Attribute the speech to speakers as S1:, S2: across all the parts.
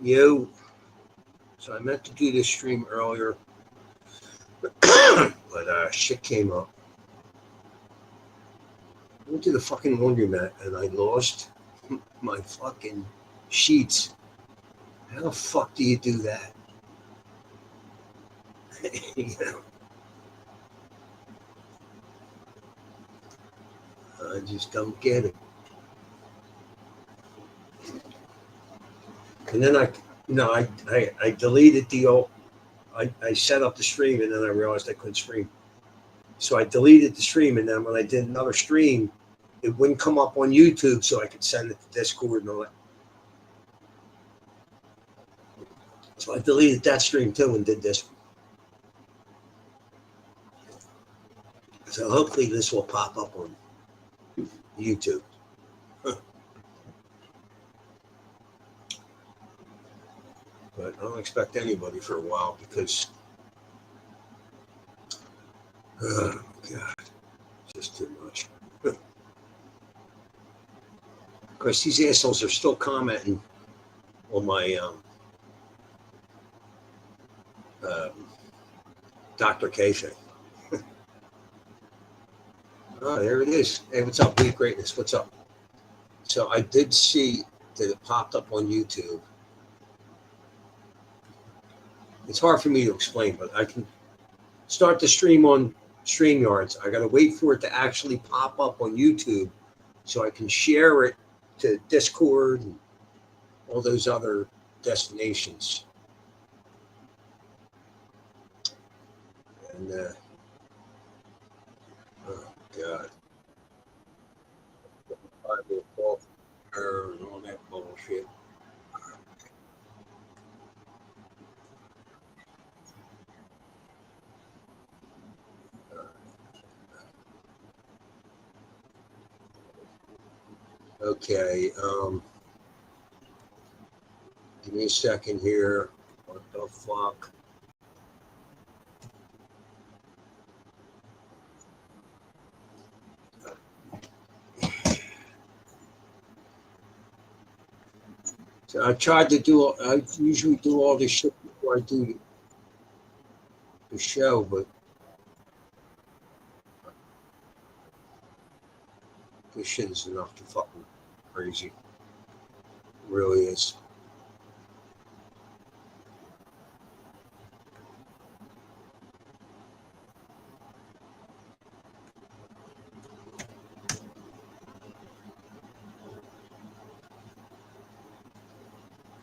S1: Yo, so I meant to do this stream earlier, but shit came up. I went to the fucking laundromat and I lost my fucking sheets. How the fuck do you do that? You know, I just don't get it. And then I deleted the old. I set up the stream and then I realized I couldn't stream. So I deleted the stream, and then when I did another stream, it wouldn't come up on YouTube, so I could send it to Discord and all that. So I deleted that stream too and did this. So hopefully this will pop up on YouTube. But I don't expect anybody for a while because, oh God, just too much. Of course, these assholes are still commenting on my Dr. K thing. Oh, there it is. Hey, what's up, Beat Greatness? What's up? So I did see that it popped up on YouTube. It's hard for me to explain, but I can start the stream on StreamYards. I got to wait for it to actually pop up on YouTube so I can share it to Discord and all those other destinations. And, oh, God. And all that bullshit. Okay, give me a second here. What the fuck? So I tried to do. I usually do all this shit before I do the show, but this shit is enough to fucking crazy. It really is.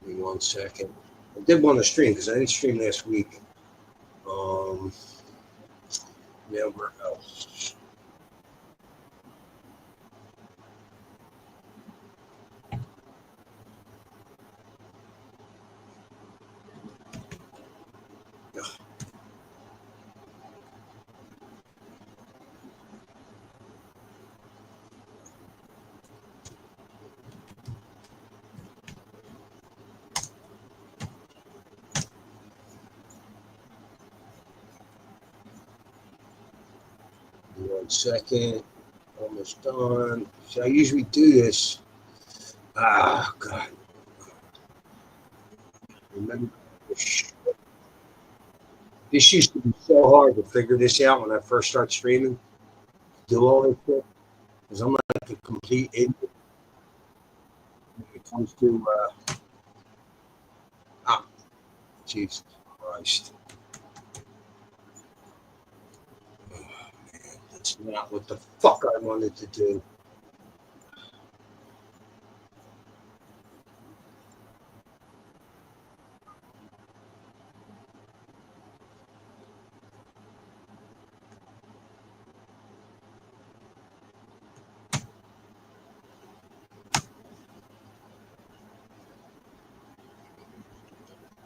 S1: Give me 1 second. I did want to stream because I didn't stream last week. Yeah, where else? Ugh. Give me 1 second. Almost done. So I usually do this. Ah, God. Remember this used to be so hard to figure this out when I first started streaming. Do all this shit because I'm like a complete idiot when it comes to. Jesus Christ. Oh, man, that's not what the fuck I wanted to do.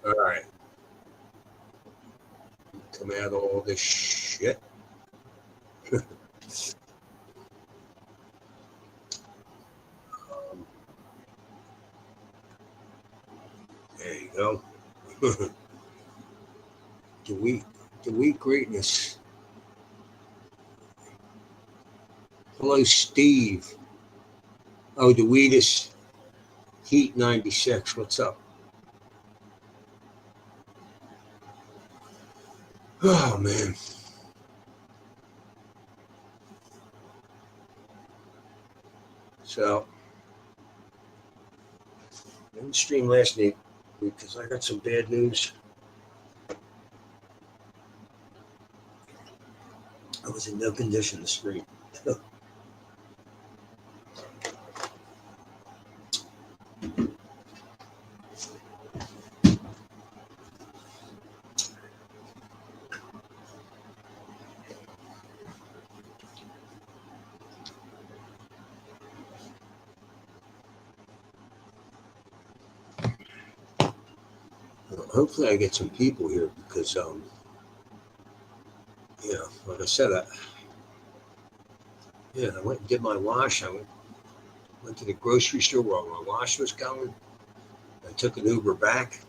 S1: All right. Come out of all this shit. There you go. the weak greatness. Hello, Steve. Oh, the Wheatus Heat 96. What's up? Oh man. So I didn't stream last week because I got some bad news. I was in no condition to stream. Hopefully I get some people here because like I said, I went and did my wash. I went to the grocery store where my wash was going. I took an Uber back,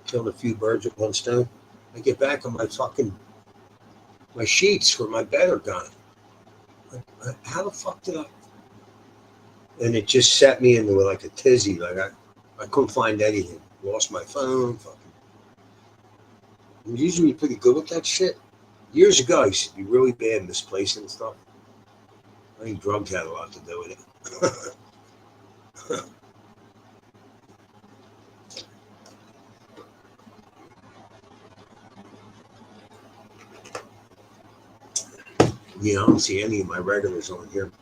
S1: killed a few birds with one stone. I get back and my sheets for my bed are gone. How the fuck did I? And it just set me into like a tizzy. Like I couldn't find anything. Lost my phone. Fucking. I'm usually pretty good with that shit. Years ago, I used to be really bad in misplacing stuff. I think drugs had a lot to do with it. Yeah, I don't see any of my regulars on here.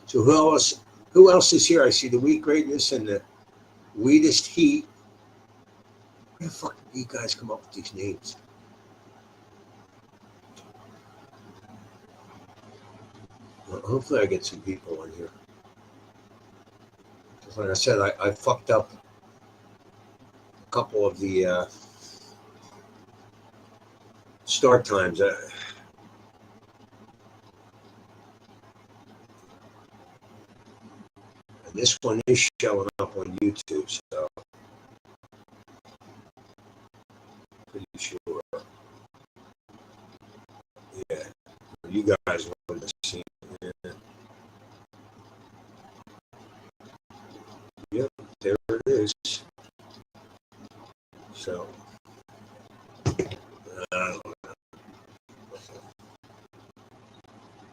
S1: So who else? Who else is here? I see the Wheat Greatness and the Wheatest Heat. Where the fuck did you guys come up with these names? Well, hopefully I get some people on here. Because like I said, I fucked up a couple of the start times. And this one is showing up on YouTube, so pretty sure. Yeah, you guys want to see. Yeah. Yep, there it is. So,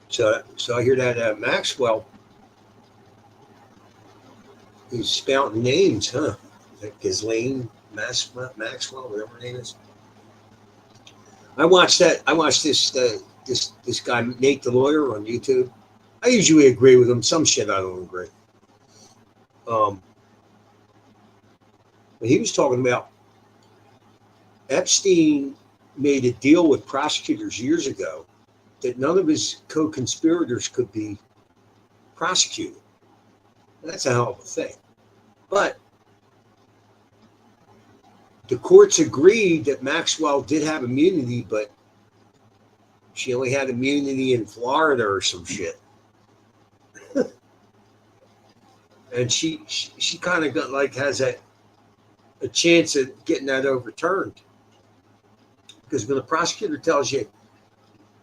S1: so I hear that Maxwell is spouting names, huh? Like Ghislaine Maxwell, whatever her name is. I watched that. I watched this guy Nate the lawyer on YouTube. I usually agree with him. Some shit I don't agree. But he was talking about Epstein made a deal with prosecutors years ago that none of his co-conspirators could be prosecuted. That's a hell of a thing. But the courts agreed that Maxwell did have immunity, but she only had immunity in Florida or some shit. And she kind of got like has a chance at getting that overturned. Because when the prosecutor tells you,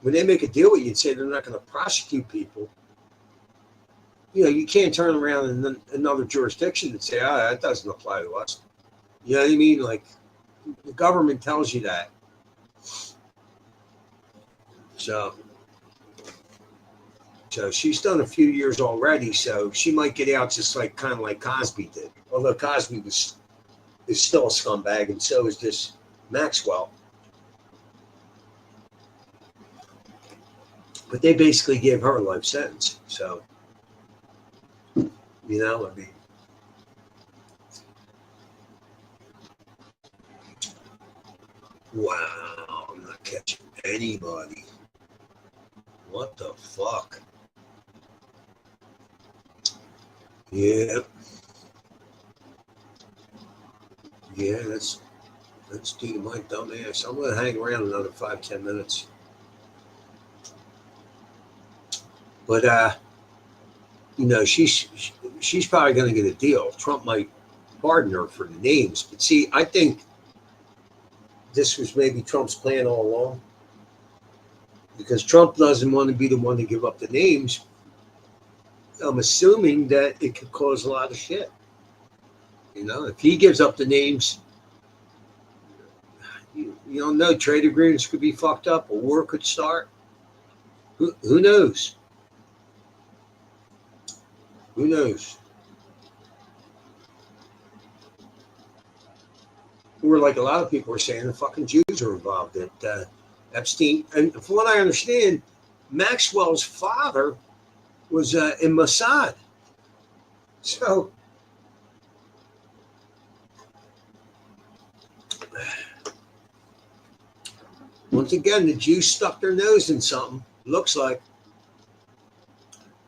S1: when they make a deal with you and say they're not going to prosecute people, you can't turn around in another jurisdiction and say, that doesn't apply to us. You know what I mean? Like, the government tells you that. So she's done a few years already, so she might get out just like kind of like Cosby did. Although Cosby is still a scumbag, and so is this Maxwell. But they basically gave her a life sentence. So, I mean, wow, I'm not catching anybody. What the fuck? Yeah. Yeah, that's due to my dumb ass. I'm gonna hang around another 5-10 minutes. But she's probably gonna get a deal. Trump might pardon her for the names. But see, I think this was maybe Trump's plan all along. Because Trump doesn't want to be the one to give up the names. I'm assuming that it could cause a lot of shit. If he gives up the names, You don't know. Trade agreements could be fucked up. A war could start. Who knows? Who knows? Or like a lot of people are saying, the fucking Jews are involved. That Epstein, and from what I understand, Maxwell's father was in Mossad. So once again, the Jews stuck their nose in something. Looks like.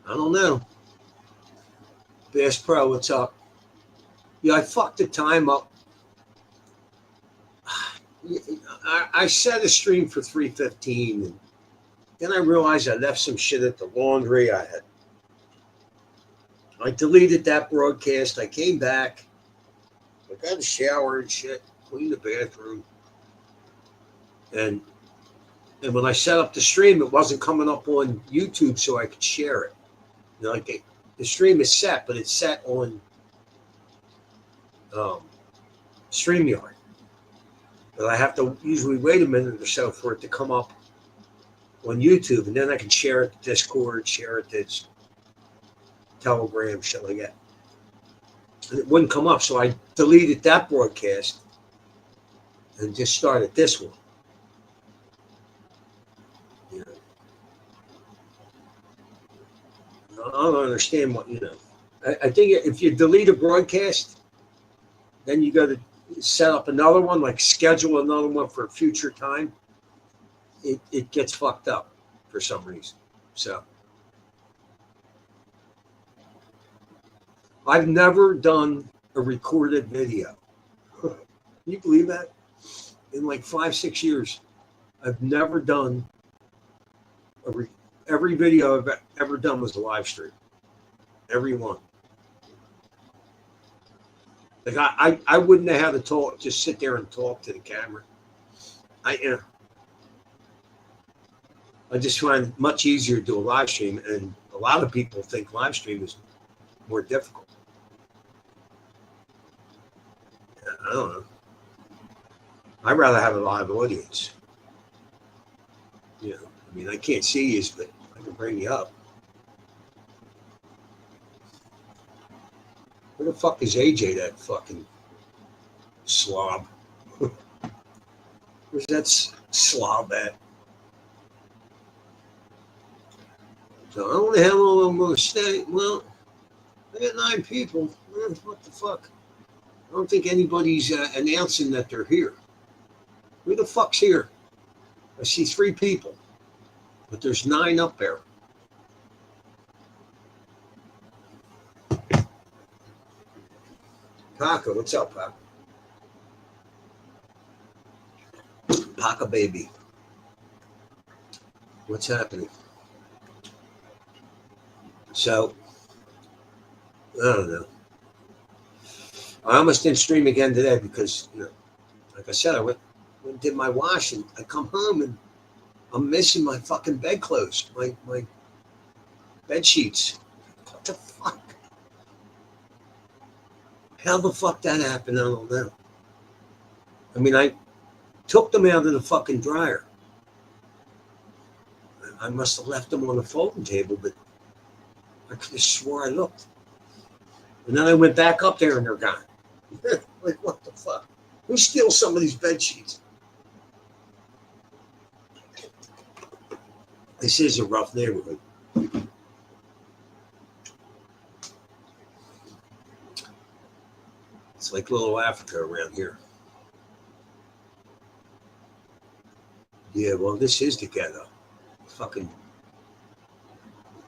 S1: I don't know. Bass Pro, what's up? Yeah, I fucked the time up. I set a stream for 3:15, and then I realized I left some shit at the laundry. I deleted that broadcast. I came back. I got a shower and shit, cleaned the bathroom, and when I set up the stream, it wasn't coming up on YouTube, so I could share it. You know, like the stream is set, but it's set on StreamYard. But I have to usually wait a minute or so for it to come up on YouTube, and then I can share it to Discord, share it to Telegram, shit like that. And it wouldn't come up, so I deleted that broadcast and just started this one. You know, I don't understand what, you know. I think if you delete a broadcast, then you got to set up another one, like schedule another one for a future time. It gets fucked up for some reason. So I've never done a recorded video. Can you believe that? In like 5-6 years, I've never done every video I've ever done was a live stream. Every one. Like I wouldn't have had to talk, just sit there and talk to the camera. I just find it much easier to do a live stream, and a lot of people think live stream is more difficult. I don't know. I'd rather have a live audience. You know, I mean, I can't see you, but I can bring you up. Where the fuck is AJ, that fucking slob? Where's that slob at? So I don't know how long I'm going to stay. Well, I got 9 people. What the fuck? I don't think anybody's announcing that they're here. Who the fuck's here? I see 3 people, but there's 9 up there. Paca, what's up, Paca? Paca baby. What's happening? So, I don't know. I almost didn't stream again today because, you know, like I said, I went and did my wash, and I come home and I'm missing my fucking bedclothes, my bed sheets. What the fuck? How the fuck that happened, I don't know. I mean, I took them out of the fucking dryer. I must have left them on the folding table, but I could have swore I looked. And then I went back up there and they're gone. Like, what the fuck? Who steals some of these bed sheets? This is a rough neighborhood. It's like little Africa around here. Yeah, well, this is the ghetto. Fucking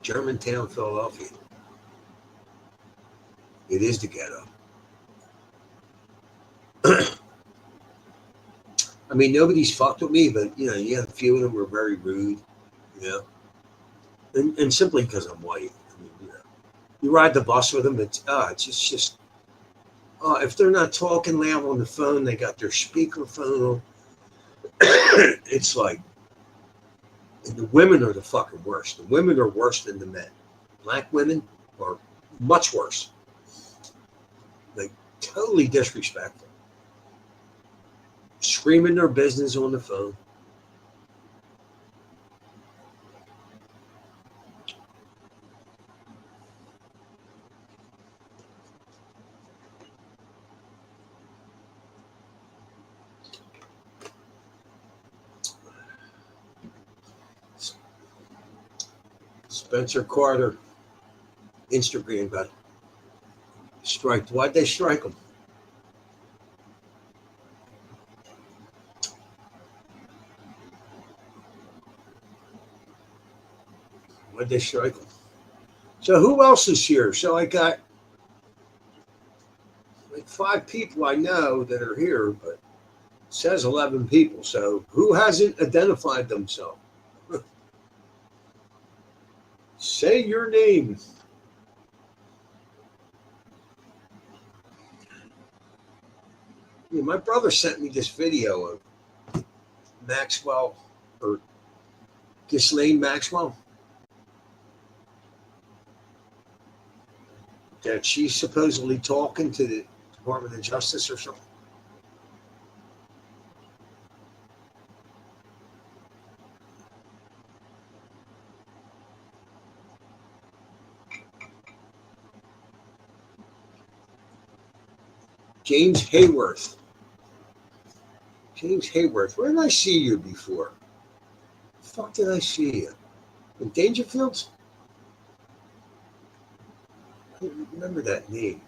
S1: Germantown, Philadelphia. It is the ghetto. I mean, nobody's fucked with me, but, you know, you have a few of them were very rude, you know. And simply because I'm white. I mean, you know, you ride the bus with them, it's just if they're not talking loud on the phone, they got their speakerphone on. It's like, and the women are the fucking worst. The women are worse than the men. Black women are much worse. Like, totally disrespectful. screaming their business on the phone. Spencer Carter, Instagram got striked. Why'd they strike him? Why'd they strike him? So who else is here? So I got like 5 people I know that are here, but it says 11 people. So who hasn't identified themselves? Say your name. Yeah, my brother sent me this video of Maxwell, or Ghislaine Maxwell, that she's supposedly talking to the Department of Justice or something. James Hayworth. James Hayworth. Where did I see you before? The fuck did I see you? In Dangerfields? I don't remember that name.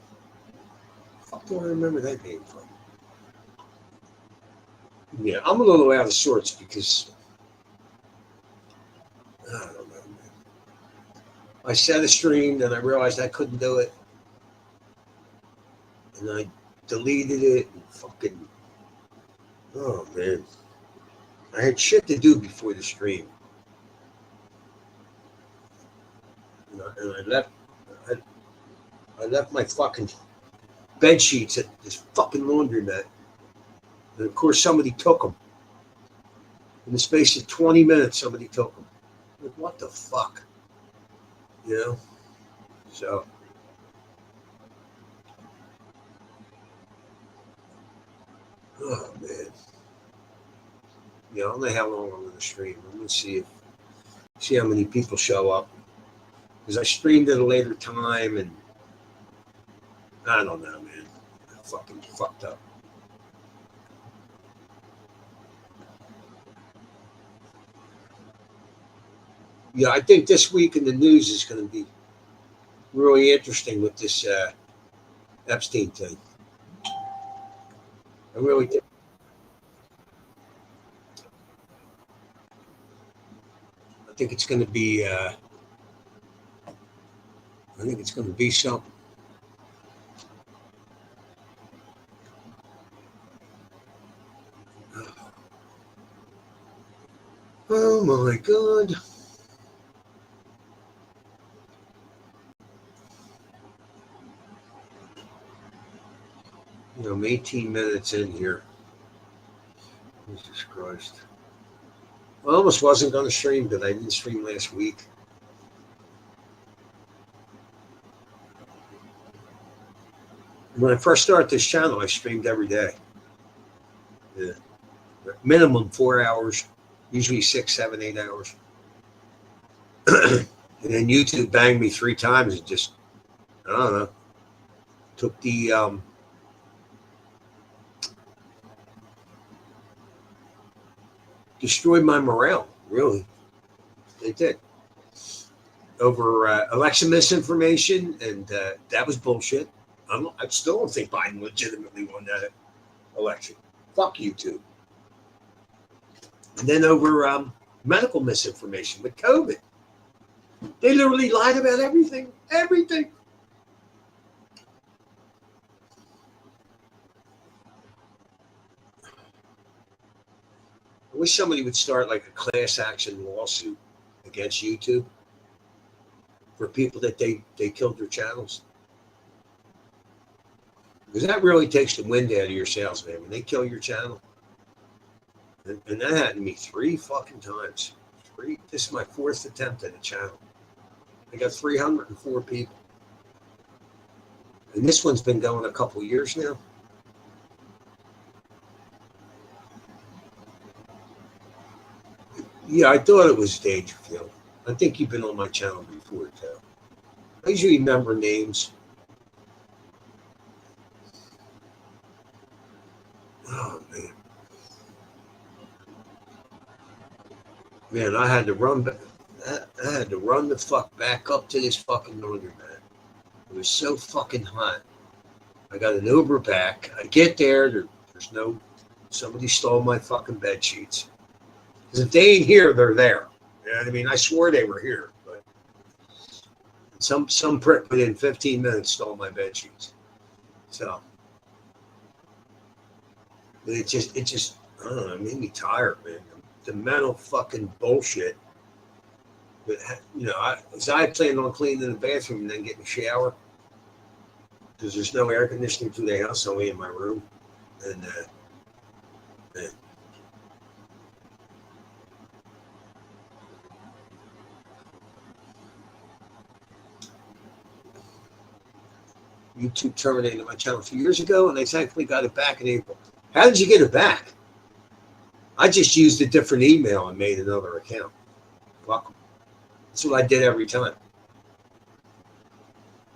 S1: The fuck do I remember that name from? Yeah, I'm a little out of sorts because I don't know, man. I set a stream, then I realized I couldn't do it. And I deleted it and fucking, oh man. I had shit to do before the stream. And I left my fucking bed sheets at this fucking laundromat. And of course somebody took them. In the space of 20 minutes, somebody took them. Like, what the fuck? You know? So. Oh, man. Yeah, I don't know how long I'm going to stream. I'm going to see how many people show up. Because I streamed at a later time, and I don't know, man. I fucking fucked up. Yeah, I think this week in the news is going to be really interesting with this Epstein thing. I really think. I think it's going to be. I think it's going to be something. Oh my God. You know, I'm 18 minutes in here. Jesus Christ. I almost wasn't going to stream, but I didn't stream last week. When I first started this channel, I streamed every day. Yeah. Minimum 4 hours, usually 6, 7, 8 hours. And then YouTube banged me 3 times and just, I don't know, took the destroyed my morale, really. They did. Over election misinformation, and that was bullshit. I still don't think Biden legitimately won that election. Fuck YouTube. And then over medical misinformation with COVID. They literally lied about everything. Everything. I wish somebody would start like a class action lawsuit against YouTube for people that they killed their channels. Because that really takes the wind out of your sails, man. When they kill your channel. And that happened to me 3 fucking times. 3. This is my 4th attempt at a channel. I got 304 people. And this one's been going a couple years now. Yeah, I thought it was Dangerfield. I think you've been on my channel before, too. I usually remember names. Oh, man. Man, I had to run back. I had to run the fuck back up to this fucking laundromat. It was so fucking hot. I got an Uber back. I get there's no. Somebody stole my fucking bed sheets. Because if they ain't here, they're there. You know what I mean? I swore they were here, but some prick within 15 minutes stole my bed sheets. So, but it just I don't know. It made me tired, man. The mental fucking bullshit. But I planned on cleaning the bathroom and then getting a shower because there's no air conditioning through the house, only in my room, and man, YouTube terminated my channel a few years ago, and they thankfully got it back in April. How did you get it back? I just used a different email and made another account. Fuck 'em. That's what I did every time.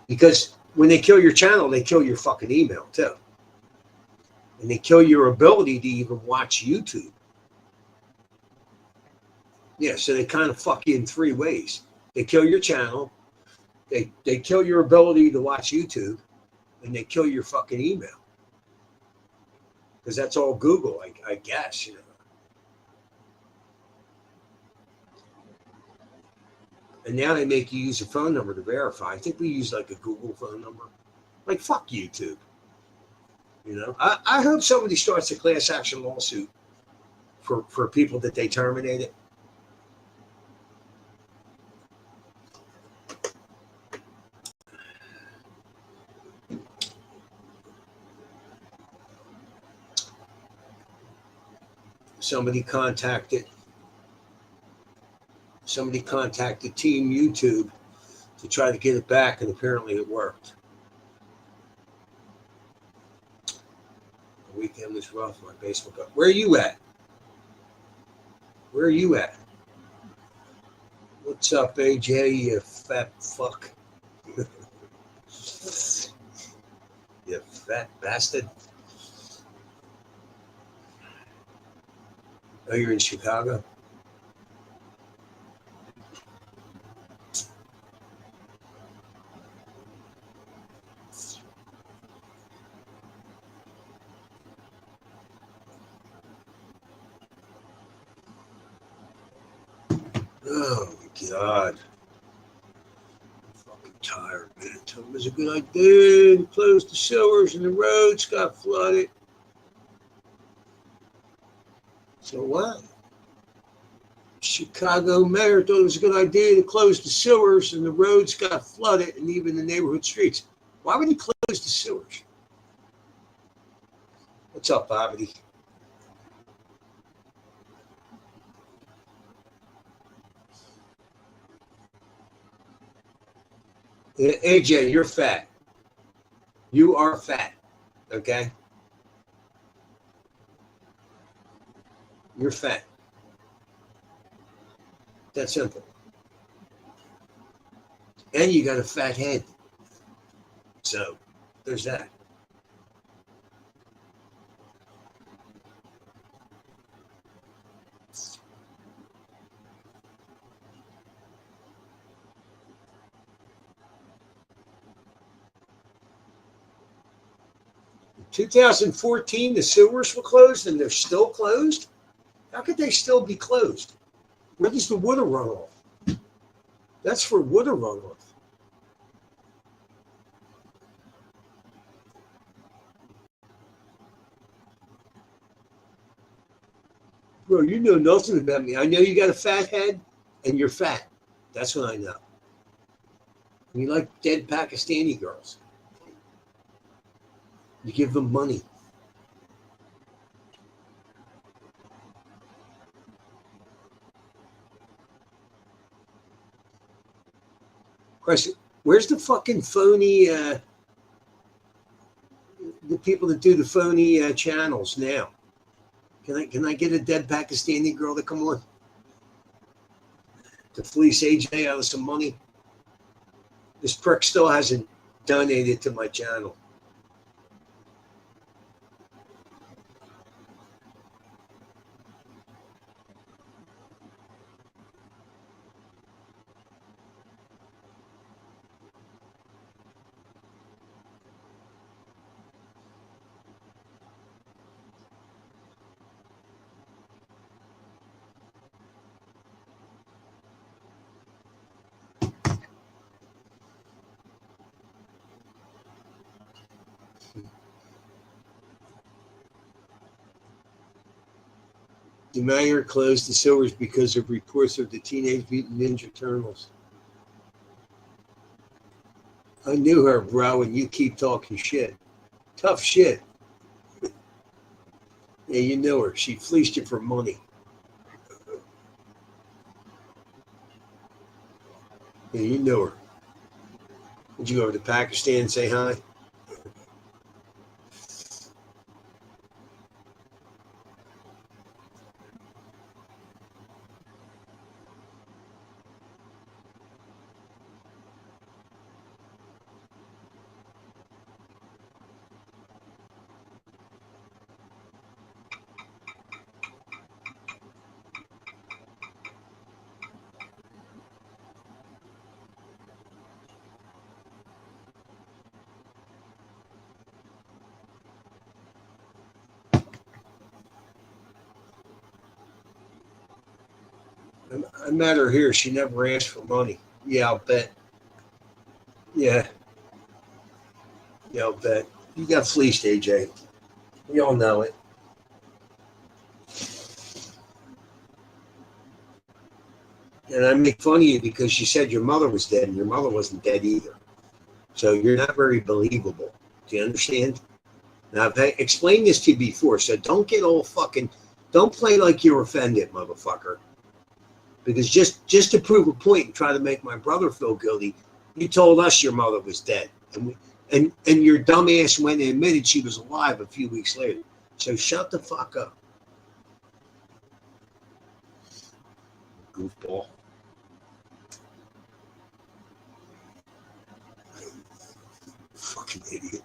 S1: Because when they kill your channel, they kill your fucking email too. And they kill your ability to even watch YouTube. Yeah, so they kind of fuck you in three ways. They kill your channel, they kill your ability to watch YouTube, and they kill your fucking email. Because that's all Google, I guess, And now they make you use a phone number to verify. I think we use like a Google phone number. Like, fuck YouTube. I hope somebody starts a class action lawsuit for people that they terminated. Somebody contacted Team YouTube to try to get it back, and apparently it worked. The weekend was rough. My basement got. Where are you at? What's up, AJ? You fat fuck. You fat bastard. Oh, you're in Chicago? Oh, my God. I'm fucking tired, man. It was a good idea to close the sewers and the roads got flooded. So what? Chicago mayor thought it was a good idea to close the sewers and the roads got flooded and even the neighborhood streets. Why would he close the sewers? What's up, Bobby? AJ, you're fat. You are fat. Okay? You're fat. That's simple. And you got a fat head. So there's that. In 2014, the sewers were closed and they're still closed? How could they still be closed? Where does the water run off? That's for water runoff. Bro, you know nothing about me. I know you got a fat head and you're fat. That's what I know. And you like dead Pakistani girls. You give them money. Question, where's the fucking phony, the people that do the phony channels now? Can I get a dead Pakistani girl to come on? to fleece AJ out of some money. This prick still hasn't donated to my channel. The mayor closed the sewers because of reports of the Teenage Mutant Ninja Turtles. I knew her, bro, and you keep talking shit. Tough shit. Yeah, you knew her. She fleeced you for money. Yeah, you knew her. Did you go over to Pakistan and say hi? I met her here. She never asked for money. Yeah, I'll bet. Yeah. Yeah, I'll bet. You got fleeced, AJ. We all know it. And I make fun of you because you said your mother was dead, and your mother wasn't dead either. So you're not very believable. Do you understand? Now, I've explained this to you before, so don't get all fucking, don't play like you're offended, motherfucker. Because just to prove a point and try to make my brother feel guilty, you told us your mother was dead. And your dumb ass went and admitted she was alive a few weeks later. So shut the fuck up. Goofball. Fucking idiot.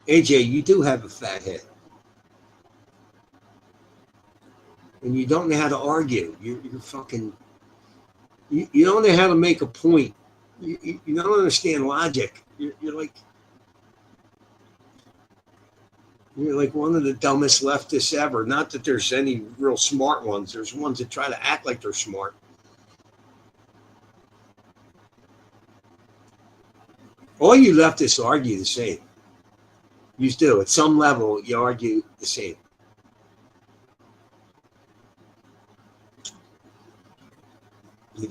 S1: AJ, you do have a fat head. And you don't know how to argue. You're fucking... You don't know how to make a point. You don't understand logic. You're like one of the dumbest leftists ever. Not that there's any real smart ones. There's ones that try to act like they're smart. All you leftists argue the same. You do. At some level, you argue the same.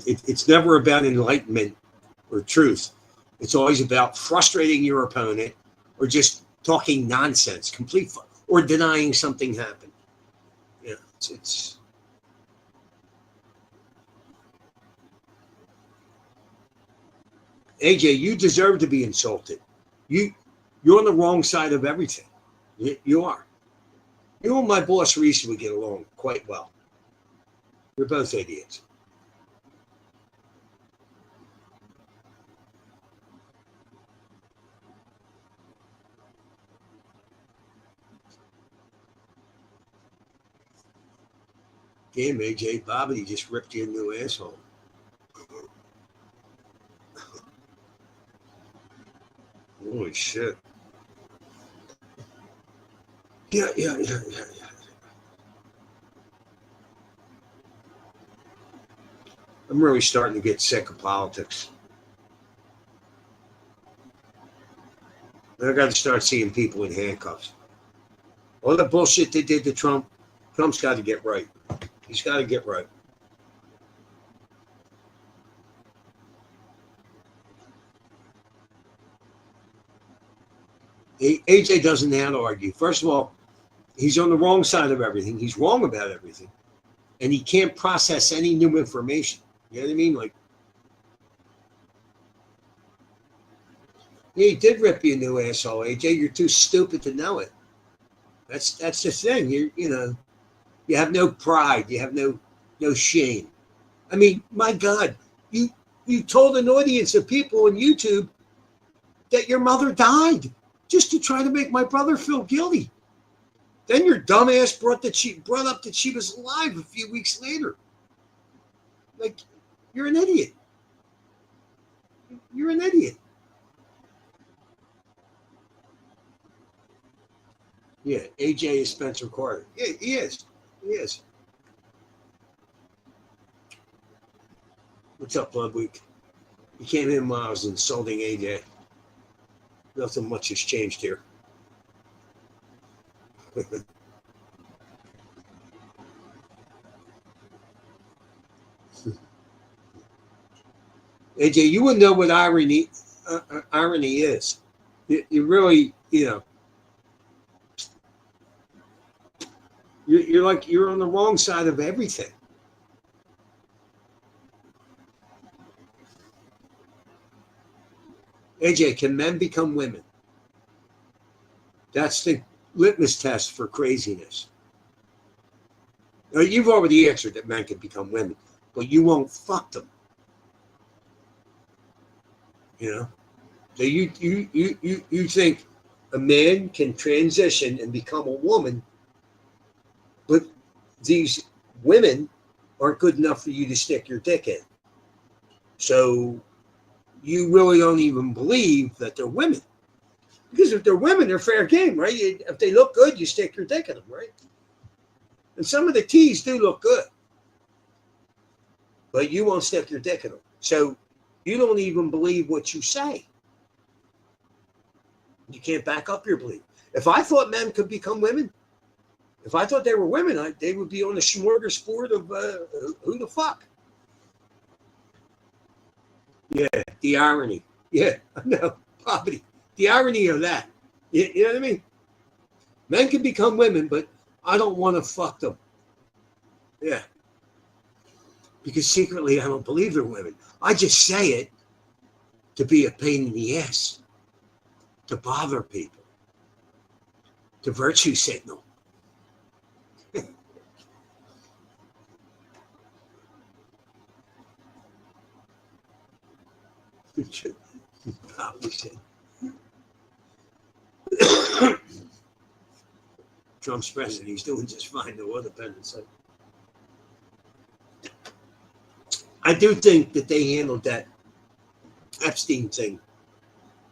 S1: It's never about enlightenment or truth. It's always about frustrating your opponent or just talking nonsense, or denying something happened. Yeah, it's AJ, you deserve to be insulted. You're on the wrong side of everything. You are. You and my boss Reese would get along quite well. You're both idiots. Damn, AJ, Bobby just ripped you a new asshole. Holy shit. Yeah. I'm really starting to get sick of politics. I got to start seeing people in handcuffs. All the bullshit they did to Trump, Trump's got to get right. He's got to get right. AJ doesn't know how to argue. First of all, he's on the wrong side of everything. He's wrong about everything. And he can't process any new information. You know what I mean? Like, yeah, he did rip you a new asshole, AJ. You're too stupid to know it. That's the thing. You have no pride. You have no shame. I mean, my God, you you told an audience of people on YouTube that your mother died just to try to make my brother feel guilty. Then your dumbass brought up that she was alive a few weeks later. Like, you're an idiot. You're an idiot. Yeah, AJ is Spencer Carter. Yeah, he is. He is. What's up, Blood Week? You came in while I was insulting AJ. Nothing much has changed here. AJ, you wouldn't know what irony is. You really, you're like you're on the wrong side of everything. AJ, can men become women? That's the litmus test for craziness. Now, you've already answered that men can become women, but you won't fuck them. So you think a man can transition and become a woman, but these women aren't good enough for you to stick your dick in. So you really don't even believe that they're women. Because if they're women, they're fair game, right? If they look good, you stick your dick in them, right? And some of the teas do look good, but you won't stick your dick in them. So you don't even believe what you say. You can't back up your belief. If I thought men could become women, if I thought they were women, they would be on the smorgasbord of who the fuck. Yeah, the irony. Yeah, I know, poverty. The irony of that. You know what I mean? Men can become women, but I don't want to fuck them. Yeah. Because secretly I don't believe they're women. I just say it to be a pain in the ass, to bother people, to virtue signal. Probably should. Trump's president. He's doing just fine. No other dependence. I do think that they handled that Epstein thing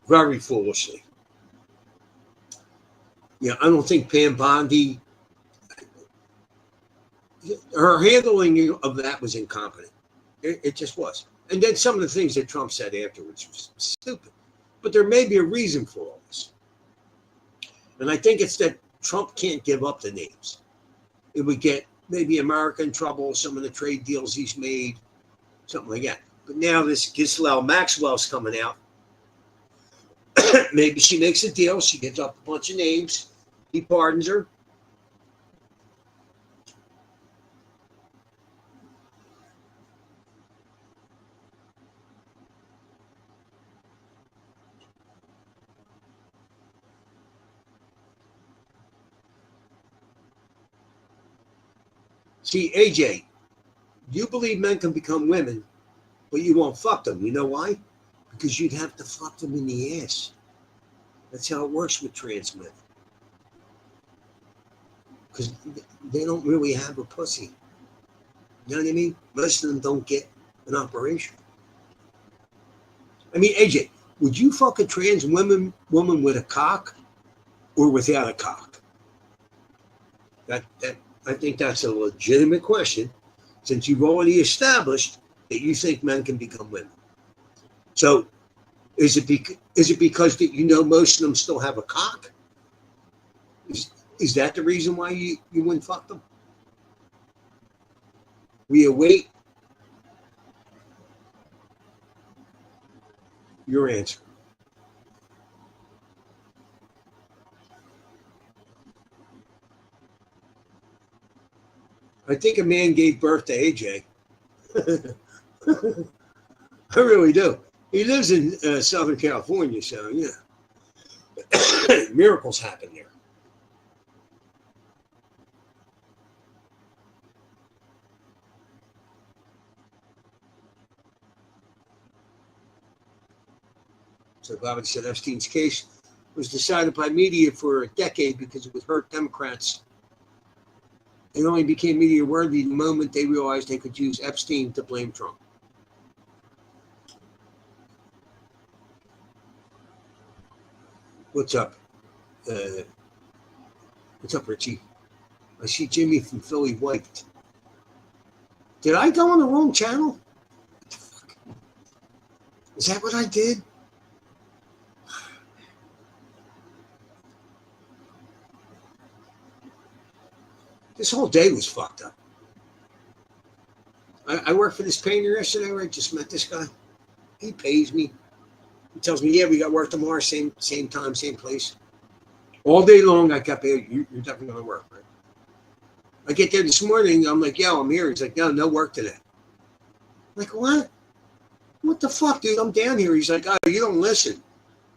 S1: very foolishly. I don't think Pam Bondi, her handling of that was incompetent. It just was. And then some of the things that Trump said afterwards was stupid. But there may be a reason for all this. And I think it's that Trump can't give up the names. It would get maybe America in trouble, some of the trade deals he's made, something like that. But now this Ghislaine Maxwell's coming out. Maybe she makes a deal. She gives up a bunch of names. He pardons her. See, AJ, you believe men can become women, but you won't fuck them. You know why? Because you'd have to fuck them in the ass. That's how it works with trans men. Because they don't really have a pussy. You know what I mean? Most of them don't get an operation. I mean, AJ, would you fuck a trans woman with a cock or without a cock? That I think that's a legitimate question, since you've already established that you think men can become women. So, is it because that most of them still have a cock? Is that the reason why you wouldn't fuck them? We await your answer. I think a man gave birth to AJ. I really do. He lives in Southern California, so miracles happen there. So Bobbitt said Epstein's case was decided by media for a decade because it would hurt Democrats. It only became media worthy the moment they realized they could use Epstein to blame Trump. What's up? What's up, Richie? I see Jimmy from Philly wiped. Did I go on the wrong channel? What the fuck? Is that what I did? This whole day was fucked up. I worked for this painter yesterday. I just met this guy. He pays me. He tells me, yeah, we got work tomorrow, same time, same place. All day long, I kept saying, you're definitely going to work, right? I get there this morning. I'm like, yo, I'm here. He's like, no work today. I'm like, what? What the fuck, dude? I'm down here. He's like, oh, you don't listen.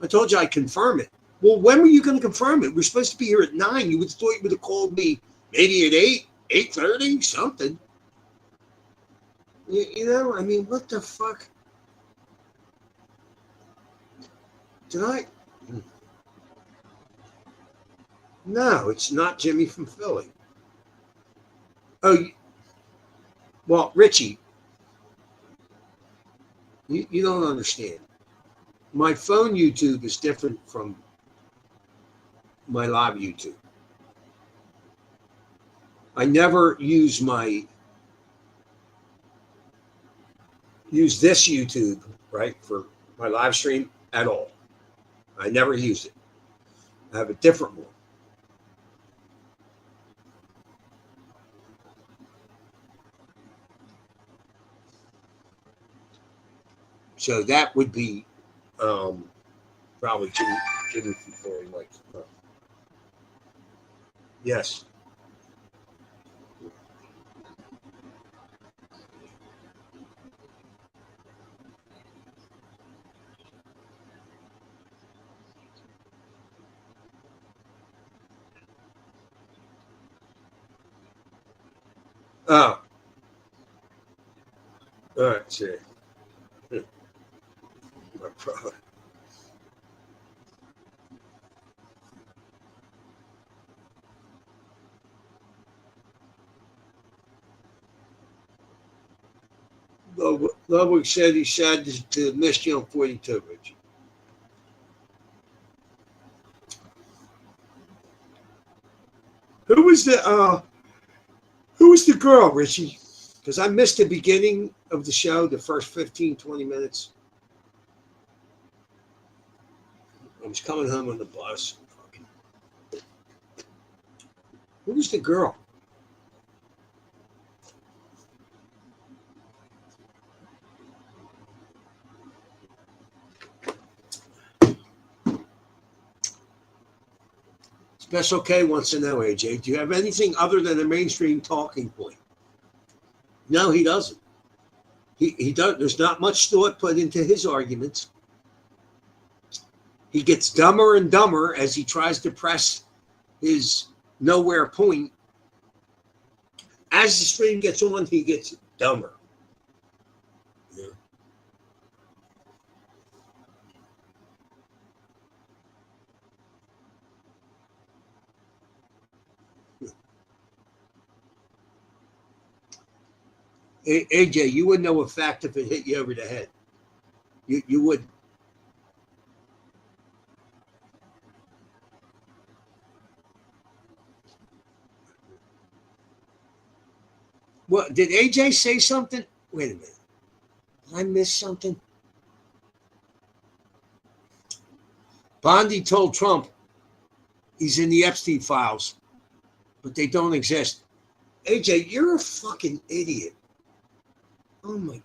S1: I told you I'd confirm it. Well, when were you going to confirm it? We're supposed to be here at 9. You would have thought you would have called me maybe at 8, 8:30, something. You know, I mean, what the fuck? Did I? No, it's not Jimmy from Philly. Oh, well, Richie, you don't understand. My phone YouTube is different from my live YouTube. I never use this YouTube, right, for my live stream at all. I never use it. I have a different one. So that would be probably Jimmy from Philly, like. Yes. Oh. All right, see. My brother. Ludwig said he's sad to miss you on 42, Richie. Who was the girl, Richie? Because I missed the beginning of the show, the first 15, 20 minutes. I was coming home on the bus. Who was the girl? Special K wants to know, AJ, do you have anything other than a mainstream talking point? No, he doesn't. He does. There's not much thought put into his arguments. He gets dumber and dumber as he tries to press his nowhere point. As the stream gets on, he gets dumber. Yeah. AJ, you wouldn't know a fact if it hit you over the head. You would. What did AJ say something? Wait a minute. I missed something. Bondi told Trump he's in the Epstein files, but they don't exist. AJ, you're a fucking idiot. Oh my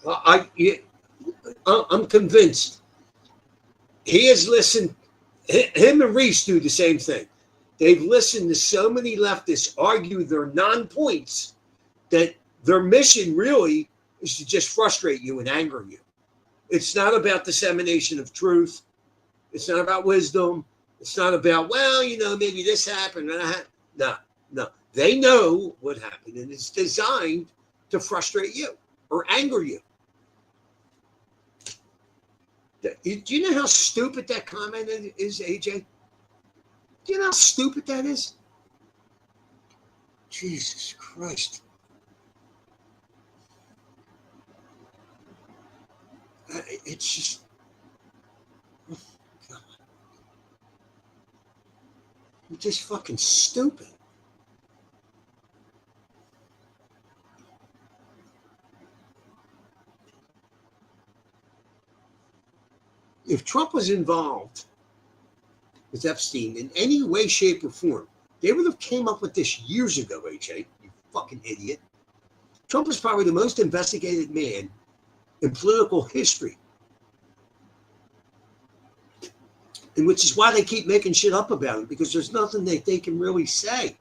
S1: God. I'm convinced he has listened. Him and Reese do the same thing. They've listened to so many leftists argue their non-points that their mission really is to just frustrate you and anger you. It's not about dissemination of truth. It's not about wisdom. It's not about, well, maybe this happened. No. They know what happened, and it's designed to frustrate you or anger you. Do you know how stupid that comment is, AJ? Do you know how stupid that is? Jesus Christ. It's just, oh God. You're just fucking stupid. If Trump was involved with Epstein in any way, shape, or form, they would have came up with this years ago, AJ, you fucking idiot. Trump is probably the most investigated man in political history. And which is why they keep making shit up about him, because there's nothing that they can really say.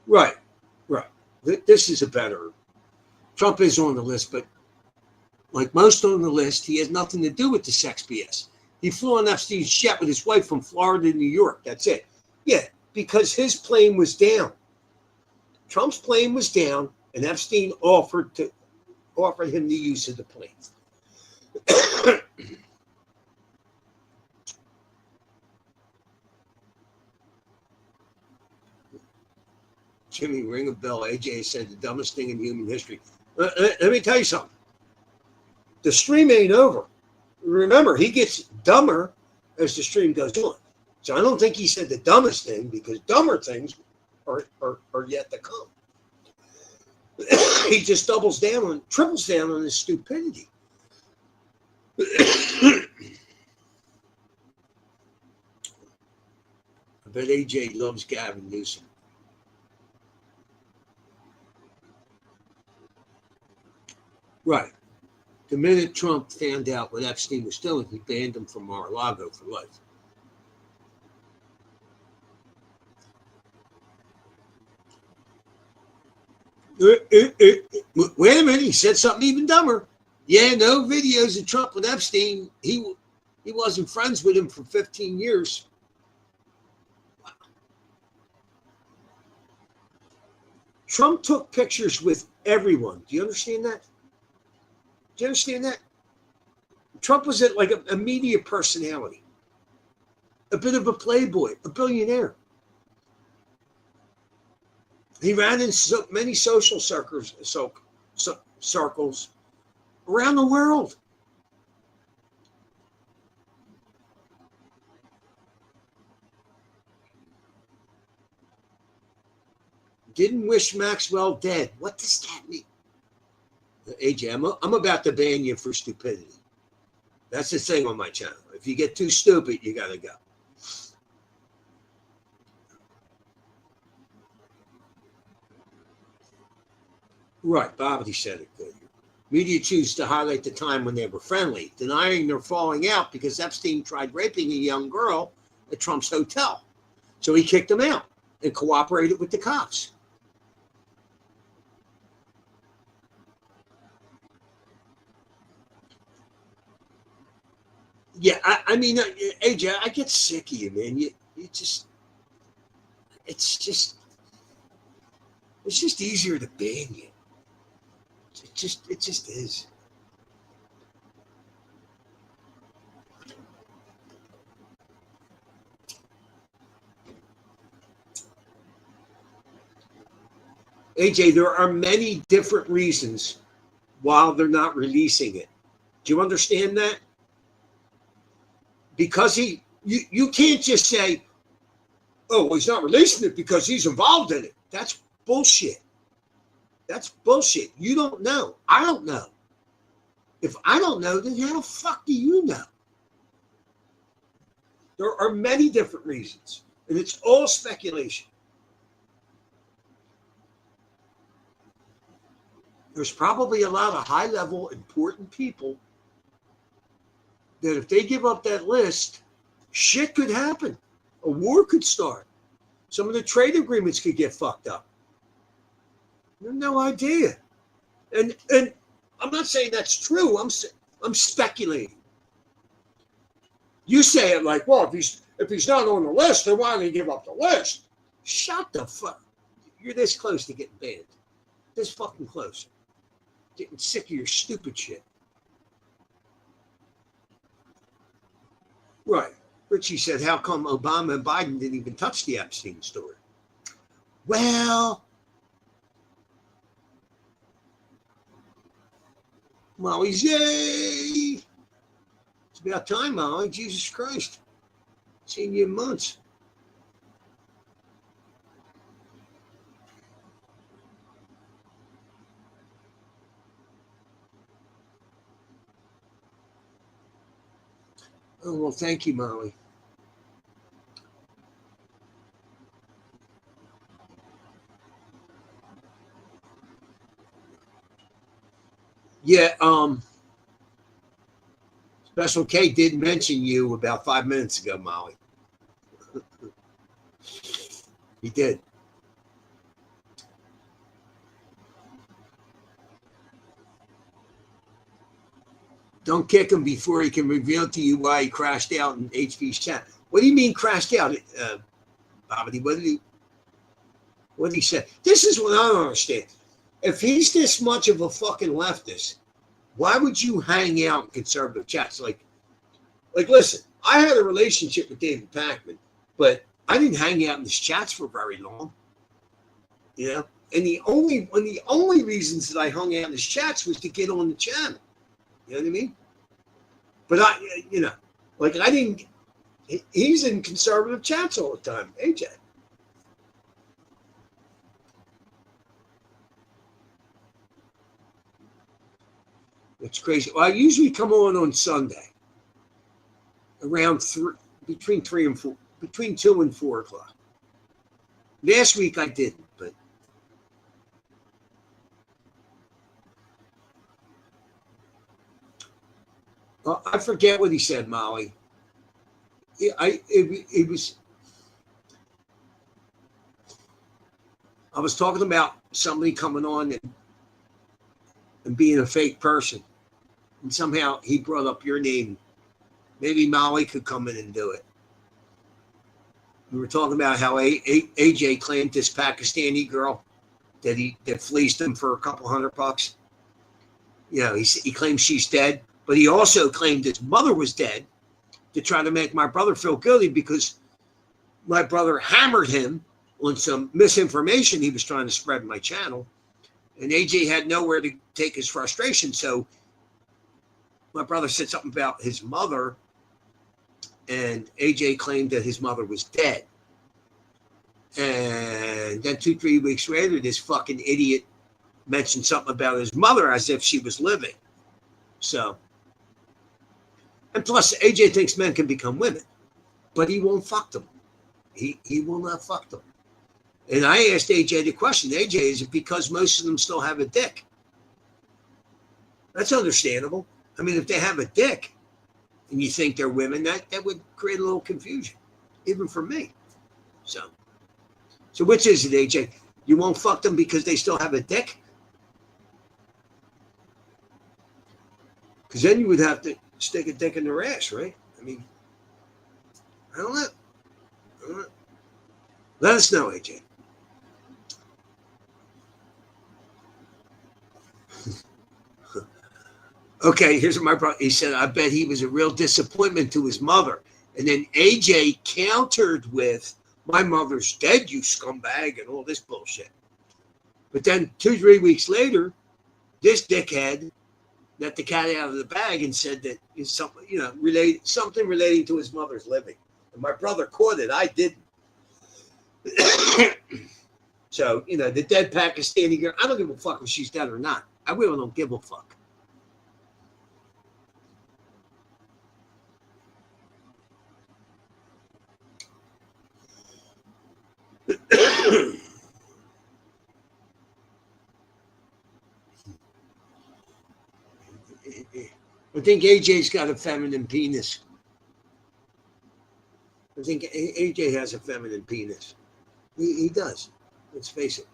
S1: Right. This is a better. Trump is on the list, but like most on the list, he has nothing to do with the sex BS. He flew on Epstein's jet with his wife from Florida to New York. That's it. Yeah, because his plane was down. Trump's plane was down, and Epstein offered him the use of the plane. Jimmy, ring a bell. AJ said the dumbest thing in human history. Let me tell you something. The stream ain't over. Remember, he gets dumber as the stream goes on. So I don't think he said the dumbest thing, because dumber things are yet to come. He just triples down on his stupidity. I bet AJ loves Gavin Newsom. Right. The minute Trump found out what Epstein was doing, he banned him from Mar-a-Lago for life. Wait a minute, he said something even dumber. Yeah, no videos of Trump with Epstein. He wasn't friends with him for 15 years. Wow. Trump took pictures with everyone. Do you understand that? Do you understand that? Trump was like a media personality, a bit of a playboy, a billionaire. He ran in so many social circles around the world. Didn't wish Maxwell dead. What does that mean? AJ, I'm about to ban you for stupidity. That's the thing on my channel. If you get too stupid, you got to go. Right, Bobby said it good. Media choose to highlight the time when they were friendly, denying their falling out because Epstein tried raping a young girl at Trump's hotel. So he kicked him out and cooperated with the cops. Yeah, I mean, AJ, I get sick of you, man. It's just easier to ban you. It just is. AJ, there are many different reasons why they're not releasing it. Do you understand that? Because you can't just say, oh, well, he's not releasing it because he's involved in it. That's bullshit. That's bullshit. You don't know. I don't know. If I don't know, then how the fuck do you know? There are many different reasons, and it's all speculation. There's probably a lot of high-level, important people that if they give up that list, shit could happen. A war could start. Some of the trade agreements could get fucked up. You have no idea. And I'm not saying that's true. I'm speculating. You say it like, well, If he's not on the list, then why did he give up the list? Shut the fuck. You're this close to getting banned. This fucking close. Getting sick of your stupid shit. Right. Richie said, how come Obama and Biden didn't even touch the Epstein story? Well, Molly Zay. It's about time, Molly. Jesus Christ. Seen you in months. Oh, well, thank you, Molly. Yeah, Special K did mention you about 5 minutes ago, Molly. He did. Don't kick him before he can reveal to you why he crashed out in HP's chat. What do you mean crashed out, Bobby? What did he say? This is what I don't understand. If he's this much of a fucking leftist, why would you hang out in conservative chats? Like, listen, I had a relationship with David Pakman, but I didn't hang out in his chats for very long. You know? And the only reasons that I hung out in his chats was to get on the channel. You know what I mean? But I didn't. He's in conservative chats all the time, AJ. It's crazy. Well, I usually come on Sunday around between 2 and 4 o'clock. Last week I didn't, but I forget what he said, Molly. It was. I was talking about somebody coming on and being a fake person, and somehow he brought up your name. Maybe Molly could come in and do it. We were talking about how AJ claimed this Pakistani girl that fleeced him for a couple $100. You know, he claims she's dead. But he also claimed his mother was dead to try to make my brother feel guilty because my brother hammered him on some misinformation he was trying to spread in my channel. And AJ had nowhere to take his frustration. So my brother said something about his mother, and AJ claimed that his mother was dead. And then 2-3 weeks later, this fucking idiot mentioned something about his mother as if she was living. So. And plus, AJ thinks men can become women, but he won't fuck them. He will not fuck them. And I asked AJ the question, AJ, is it because most of them still have a dick? That's understandable. I mean, if they have a dick and you think they're women, that would create a little confusion, even for me. So which is it, AJ? You won't fuck them because they still have a dick? Because then you would have to stick a dick in their ass, right? I mean, I don't know. Let us know, AJ. Okay, here's what my brother, he said, I bet he was a real disappointment to his mother. And then AJ countered with, my mother's dead, you scumbag, and all this bullshit. But then 2-3 weeks later, this dickhead let the cat out of the bag and said that it's something, something relating to his mother's living. And my brother caught it. I didn't. So, the dead Pakistani girl, I don't give a fuck if she's dead or not. I really don't give a fuck. I think AJ's got a feminine penis. I think AJ has a feminine penis. He does. Let's face it.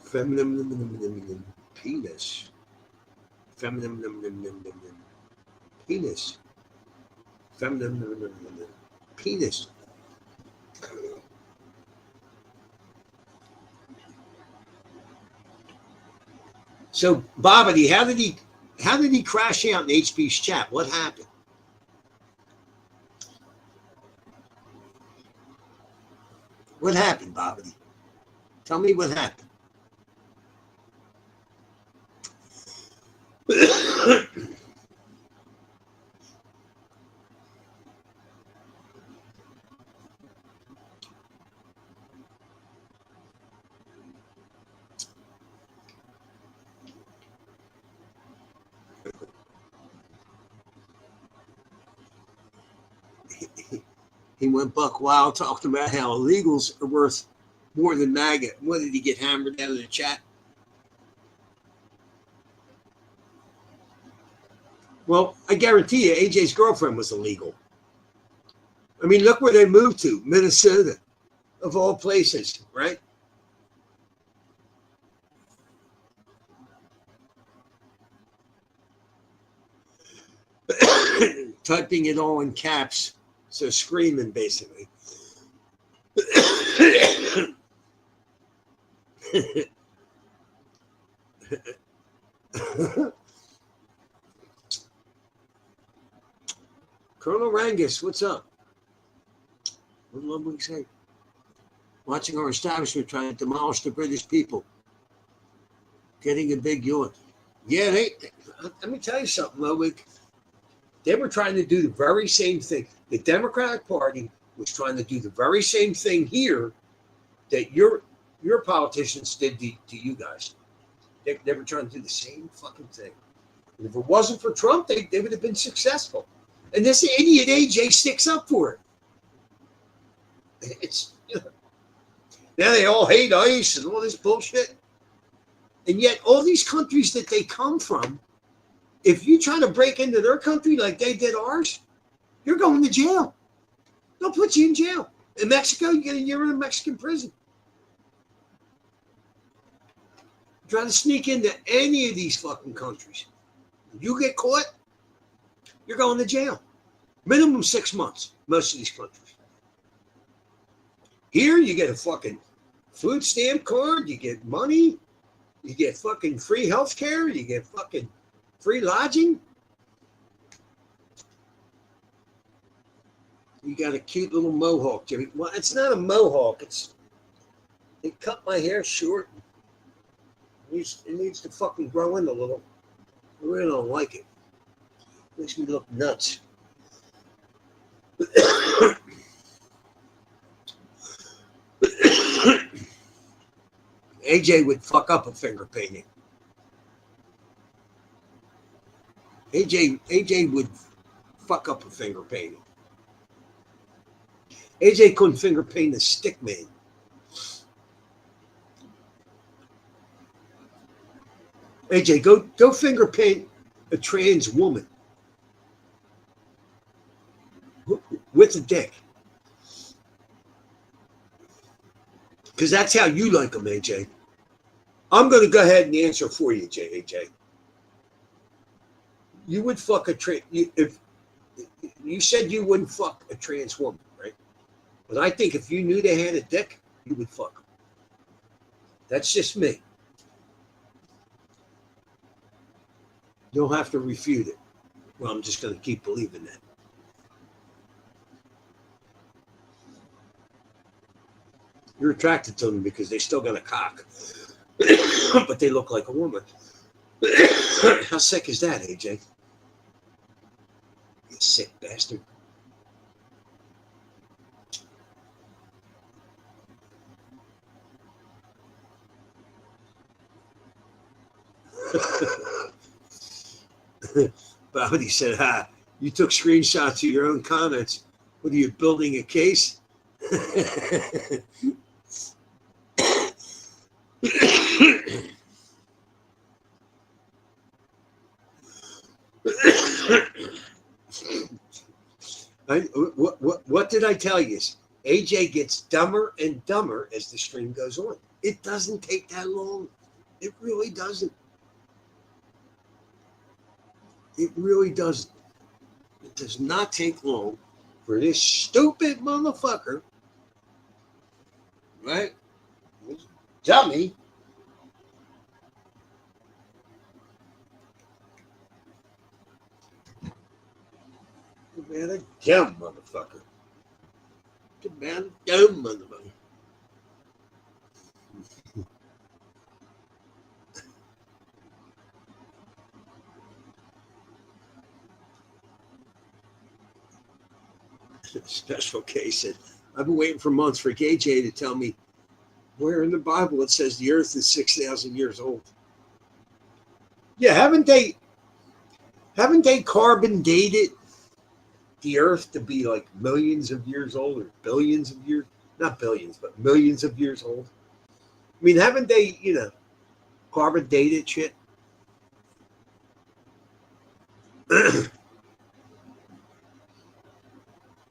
S1: Feminine penis. Feminine. Penis. Feminine. Penis. So, Bobbity, how did he crash out in HP's chat? What happened? What happened, Bobbity? Tell me what happened. He went buck wild talking about how illegals are worth more than MAGA. What did he get hammered out of the chat? Well, I guarantee you, AJ's girlfriend was illegal. I mean, look where they moved to, Minnesota, of all places, right? Typing it all in caps, so screaming basically. Colonel Rangus, what's up? What did Ludwig say? Watching our establishment trying to demolish the British people. Getting a big yacht. Yeah, let me tell you something, Ludwig. They were trying to do the very same thing. The Democratic Party was trying to do the very same thing here that your politicians did to you guys. They were trying to do the same fucking thing. And if it wasn't for Trump, they would have been successful. And this idiot AJ sticks up for it. It's now they all hate ICE and all this bullshit. And yet all these countries that they come from, if you try to break into their country like they did ours, you're going to jail. They'll put you in jail. In Mexico, you get a year in a Mexican prison. Try to sneak into any of these fucking countries. If you get caught, you're going to jail. Minimum 6 months, most of these countries. Here, you get a fucking food stamp card, you get money, you get fucking free health care, you get fucking free lodging. You got a cute little mohawk, Jimmy. Well, it's not a mohawk. They cut my hair short. It needs to fucking grow in a little. I really don't like it. Makes me look nuts. AJ would fuck up a finger painting. AJ would fuck up a finger painting. AJ couldn't finger paint a stick man. AJ, go finger paint a trans woman with a dick. Because that's how you like them, AJ. I'm going to go ahead and answer for you, AJ. You would fuck a trans... If you said you wouldn't fuck a trans woman, right? But I think if you knew they had a dick, you would fuck them. That's just me. You'll have to refute it. Well, I'm just going to keep believing that. You're attracted to them because they still got a cock. But they look like a woman. How sick is that, AJ? You sick bastard. Bobby said, you took screenshots of your own comments. What are you, building a case? What did I tell you? AJ gets dumber and dumber as the stream goes on. It doesn't take that long. It really doesn't. It really doesn't. It does not take long for this stupid motherfucker, right? Dummy. Man, a dumb motherfucker. Man, dumb motherfucker. Special case said, I've been waiting for months for KJ to tell me where in the Bible it says the earth is 6,000 years old. Yeah, haven't they carbon dated the earth to be like millions of years old or billions of years? Not billions, but millions of years old. I mean, haven't they, carbon dated shit?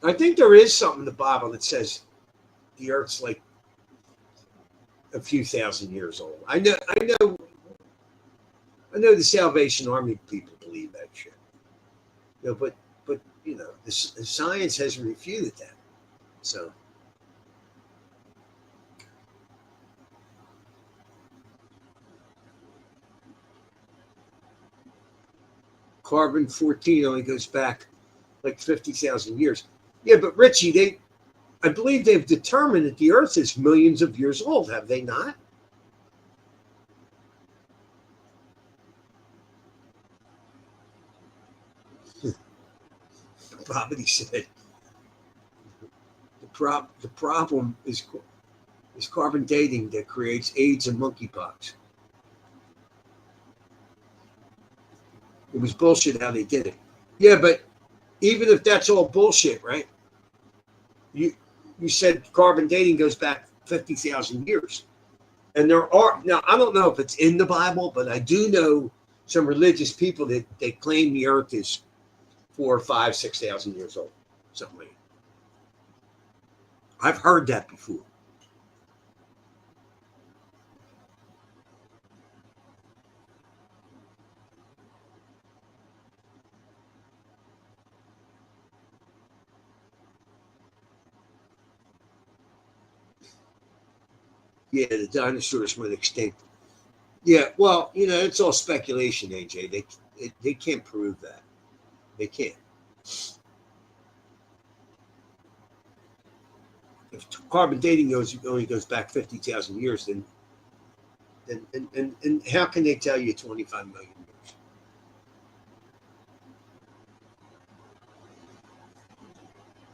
S1: I think there is something in the Bible that says the earth's like a few thousand years old. I know the Salvation Army people believe that shit. But the science has refuted that. So carbon 14 only goes back like 50,000 years. Yeah, but Richie, I believe they've determined that the Earth is millions of years old, have they not? Probably said the problem is carbon dating that creates AIDS and monkeypox. It was bullshit how they did it. Yeah, but even if that's all bullshit, right? You said carbon dating goes back 50,000 years. And there are, now I don't know if it's in the Bible, but I do know some religious people that they claim the earth is 4, 5, 6,000 years old. Something like that. I've heard that before. Yeah, the dinosaurs went extinct. Yeah, well, it's all speculation, AJ. They can't prove that. They can't. If carbon dating only goes back 50,000 years, then and how can they tell you 25 million years?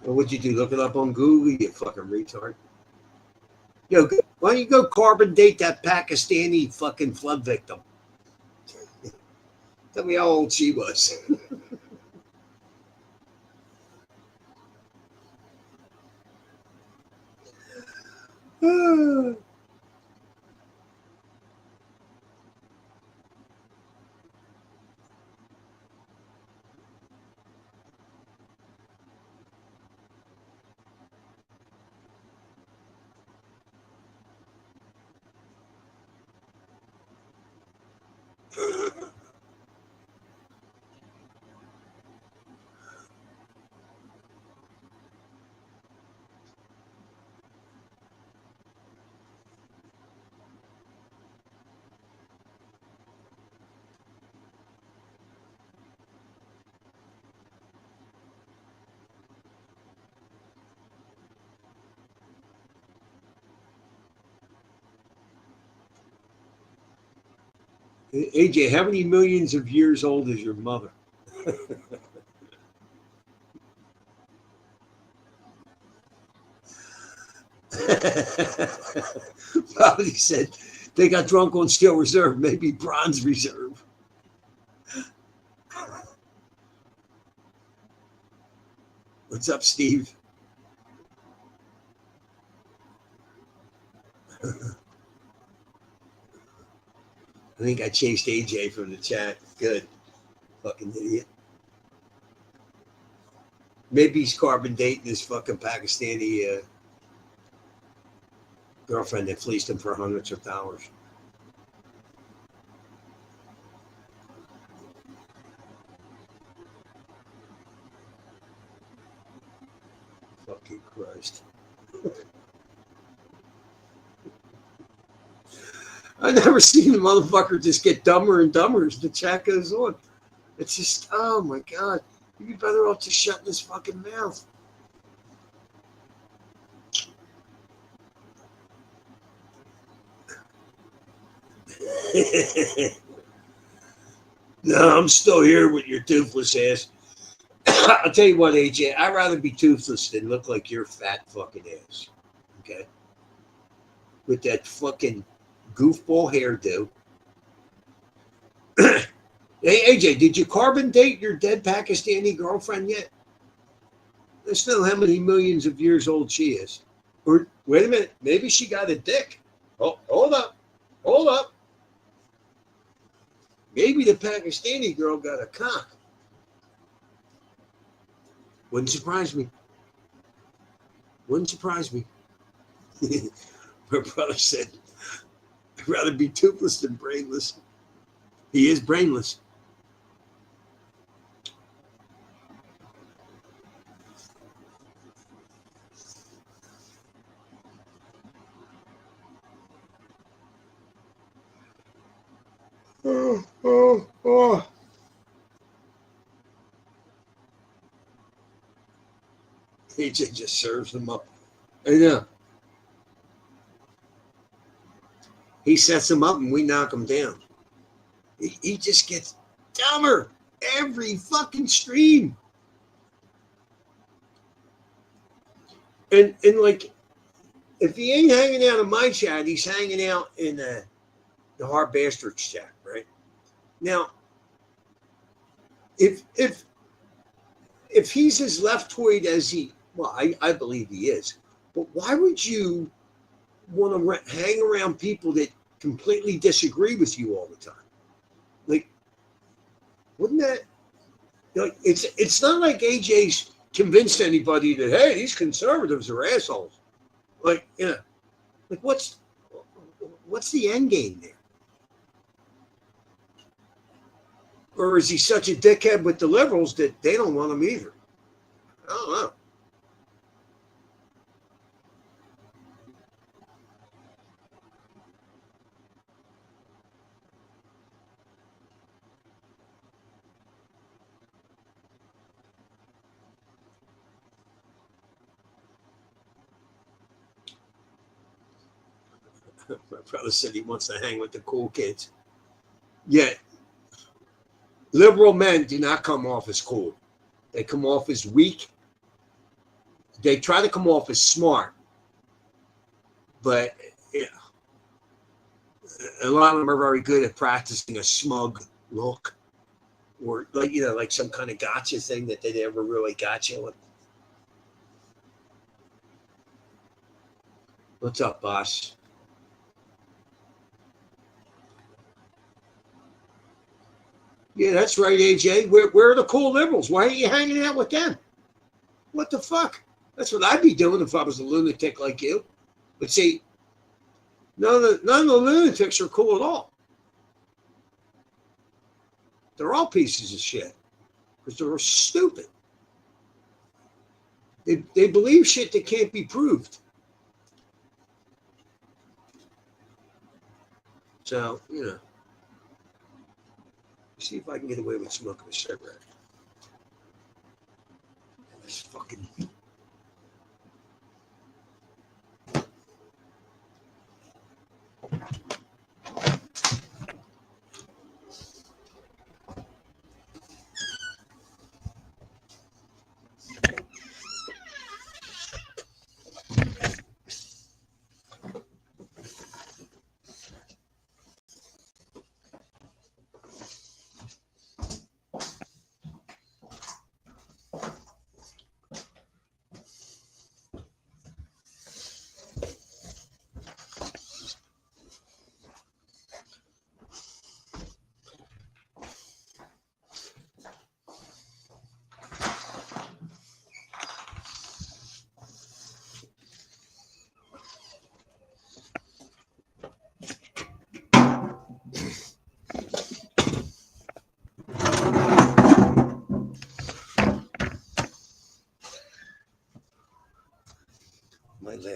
S1: Well, what'd you do? Look it up on Google, you fucking retard. Why don't you go carbon date that Pakistani fucking flood victim? Tell me how old she was. AJ, how many millions of years old is your mother? Bobby said they got drunk on Steel Reserve, maybe Bronze Reserve. What's up, Steve? I think I chased AJ from the chat. Good. Fucking idiot. Maybe he's carbon dating this fucking Pakistani girlfriend that fleeced him for hundreds of dollars. fucking Christ. I've never seen a motherfucker just get dumber and dumber as the chat goes on. It's just, oh my God. You'd be better off just shutting his fucking mouth. No, I'm still here with your toothless ass. I'll tell you what, AJ, I'd rather be toothless than look like your fat fucking ass. Okay? With that fucking goofball hairdo. Hey, AJ, did you carbon date your dead Pakistani girlfriend yet? Let's know how many millions of years old she is. Or, wait a minute, maybe she got a dick. Oh, hold up. Hold up. Maybe the Pakistani girl got a cock. Wouldn't surprise me. Wouldn't surprise me. My brother said, I'd rather be toothless than brainless. He is brainless. Oh. AJ just serves them up. I know. He sets them up and we knock them down. He just gets dumber every fucking stream. And like, if he ain't hanging out in my chat, he's hanging out in the Hard Bastards chat, right? Now, if he's as leftoid as I believe he is, but why would you want to hang around people that completely disagree with you all the time? Like, wouldn't that, like, it's not like AJ's convinced anybody that, hey, these conservatives are assholes. Like, like what's the end game there? Or is he such a dickhead with the liberals that they don't want him either? I don't know. My brother said he wants to hang with the cool kids. Yeah, liberal men do not come off as cool. They come off as weak. They try to come off as smart, but a lot of them are very good at practicing a smug look, or like some kind of gotcha thing that they never really got you with. What's up, boss? Yeah, that's right, AJ. Where are the cool liberals? Why are you hanging out with them? What the fuck? That's what I'd be doing if I was a lunatic like you. But see, none of the lunatics are cool at all. They're all pieces of shit because they're stupid. They believe shit that can't be proved. So, see if I can get away with smoking a cigarette. This fucking.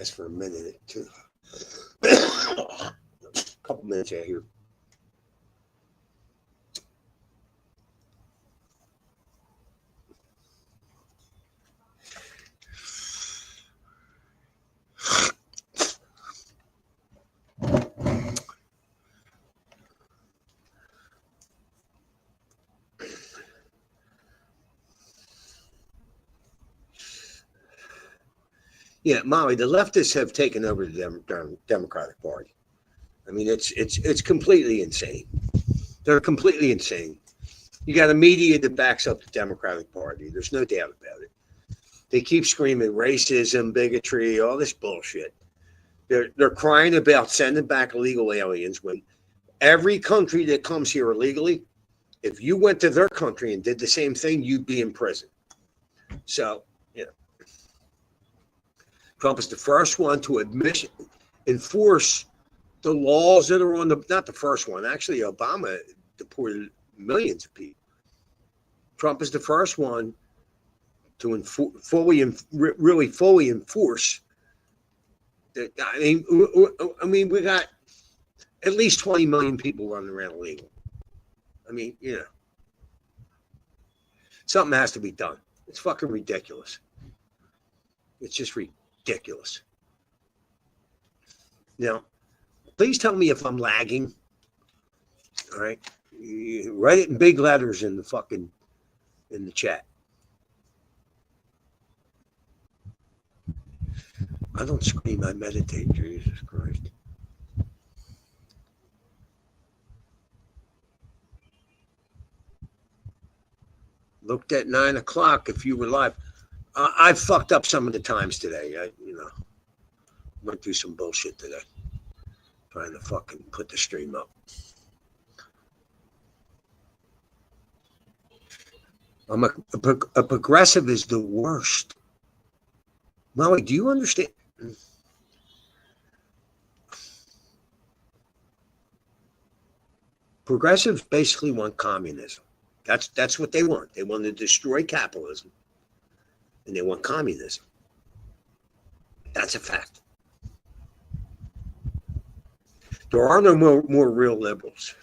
S1: last for a minute too. A couple minutes out here. Yeah, Molly, the leftists have taken over the Democratic Party. I mean, it's completely insane. They're completely insane. You got a media that backs up the Democratic Party. There's no doubt about it. They keep screaming racism, bigotry, all this bullshit. They're crying about sending back illegal aliens when every country that comes here illegally, if you went to their country and did the same thing, you'd be in prison. So, you know, Trump is the first one to enforce the laws that are on not the first one. Actually, Obama deported millions of people. Trump is the first one to fully enforce. I mean, we got at least 20 million people running around illegal. I mean, you know, something has to be done. It's fucking ridiculous. It's just ridiculous. Now, please tell me if I'm lagging. All right, write it in big letters in the chat. I don't scream, I meditate, Jesus Christ. Looked at 9 o'clock if you were live. I fucked up some of the times today. I went through some bullshit today. Trying to fucking put the stream up. I'm a progressive is the worst. Molly, do you understand? Progressives basically want communism. That's what they want. They want to destroy capitalism, and they want communism. That's a fact. There are no more real liberals.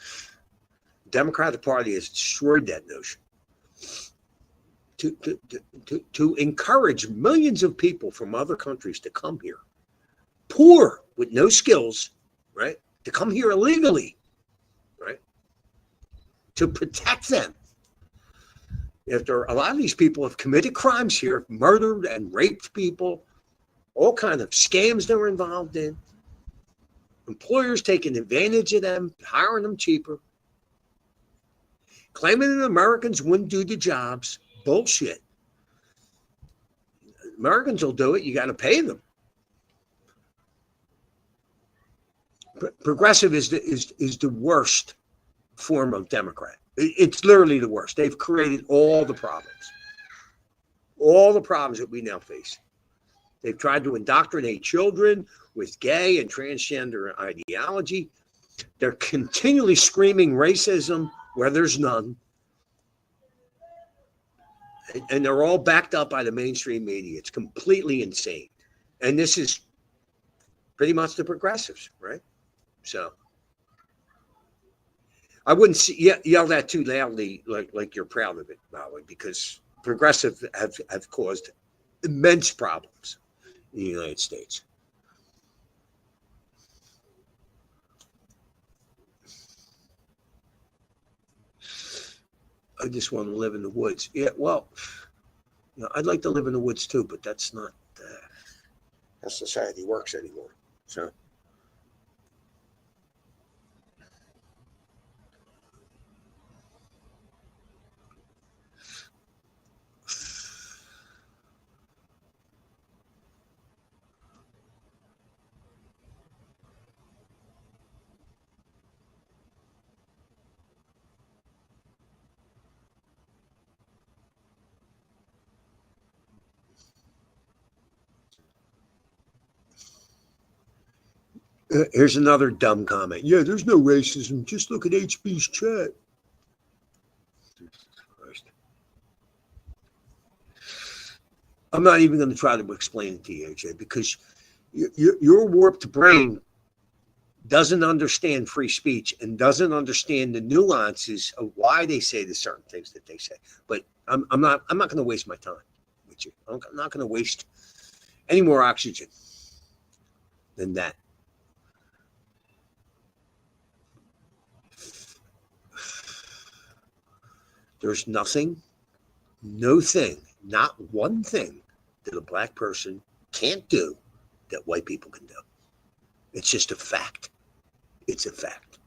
S1: The Democratic Party has destroyed that notion. To encourage millions of people from other countries to come here, poor with no skills, right? To come here illegally, right? To protect them. After a lot of these people have committed crimes here, murdered and raped people, all kind of scams they were involved in, employers taking advantage of them, hiring them cheaper, claiming that Americans wouldn't do the jobs. Bullshit. Americans will do it. You got to pay them. Progressive is the worst form of Democrat. It's literally the worst. They've created all the problems that we now face. They've tried to indoctrinate children with gay and transgender ideology. They're continually screaming racism where there's none. And they're all backed up by the mainstream media. It's completely insane. And this is pretty much the progressives, right? So I wouldn't yell that too loudly, like you're proud of it, Molly, because progressives have caused immense problems in the United States. I just want to live in the woods. Yeah, well, I'd like to live in the woods too, but that's not how society works anymore. So. Here's another dumb comment. Yeah, there's no racism. Just look at HB's chat. I'm not even going to try to explain it to you, AJ, because Your warped brain doesn't understand free speech and doesn't understand the nuances of why they say the certain things that they say. But I'm not going to waste my time with you. I'm not going to waste any more oxygen than that. There's nothing, no thing, not one thing that a black person can't do that white people can do. It's just a fact. It's a fact.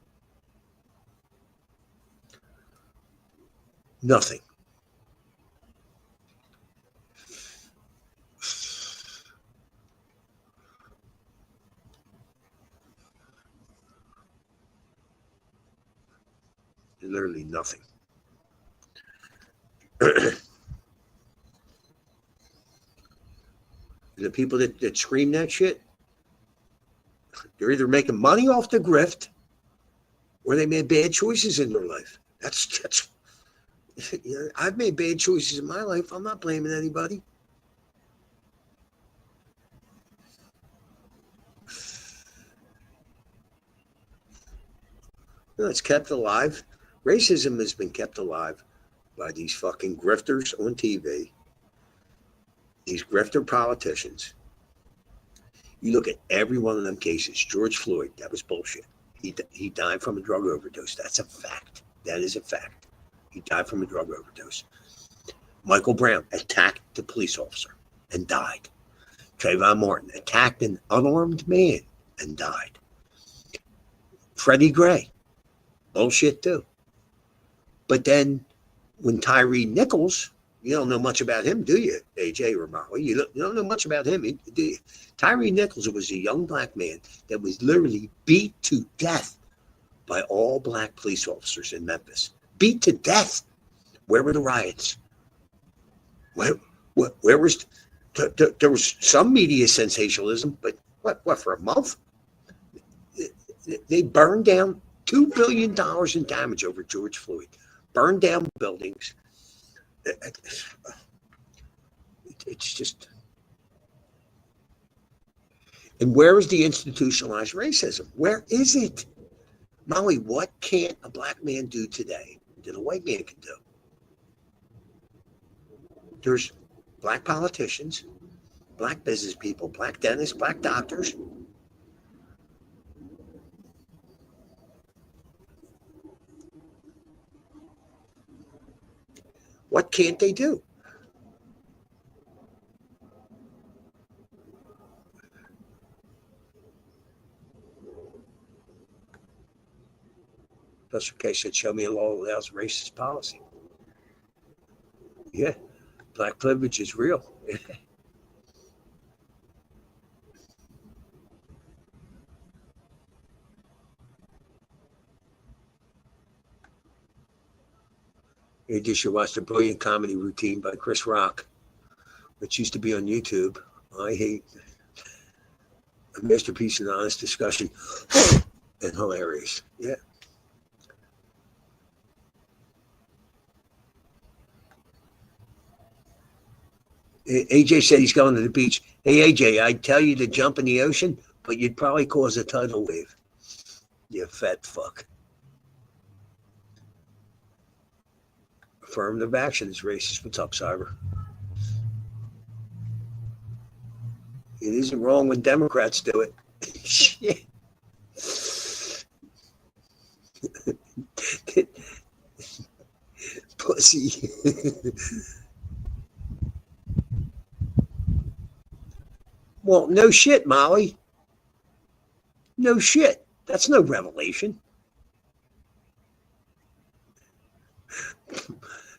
S1: Nothing. Literally nothing. The people that scream that shit, they're either making money off the grift or they made bad choices in their life. That's you know, I've made bad choices in my life. I'm not blaming anybody. You know, it's kept alive. Racism has been kept alive by these fucking grifters on TV, these grifter politicians. You look at every one of them cases. George Floyd, that was bullshit. He died from a drug overdose. That's a fact. That is a fact. He died from a drug overdose. Michael Brown attacked the police officer and died. Trayvon Martin attacked an unarmed man and died. Freddie Gray, bullshit too. But then when Tyree Nichols, you don't know much about him, do you, AJ or Molly? You don't know much about him, do you? Tyree Nichols was a young black man that was literally beat to death by all black police officers in Memphis. Beat to death. Where were the riots? Where was there was some media sensationalism, but what for a month? They burned down $2 billion in damage over George Floyd. Burned down buildings. It's just. And where is the institutionalized racism? Where is it? Molly, what can't a black man do today that a white man can do? There's black politicians, black business people, black dentists, black doctors. What can't they do? Professor K said, show me a law that allows racist policy. Yeah, black privilege is real. You should watch the brilliant comedy routine by Chris Rock, which used to be on YouTube. I hate a masterpiece of honest discussion and hilarious. Yeah. AJ said he's going to the beach. Hey, AJ, I'd tell you to jump in the ocean, but you'd probably cause a tidal wave. You fat fuck. Affirmative action is racist. What's up, Cyber? It isn't wrong when Democrats do it. Shit. Pussy. Well, no shit, Molly. No shit. That's no revelation.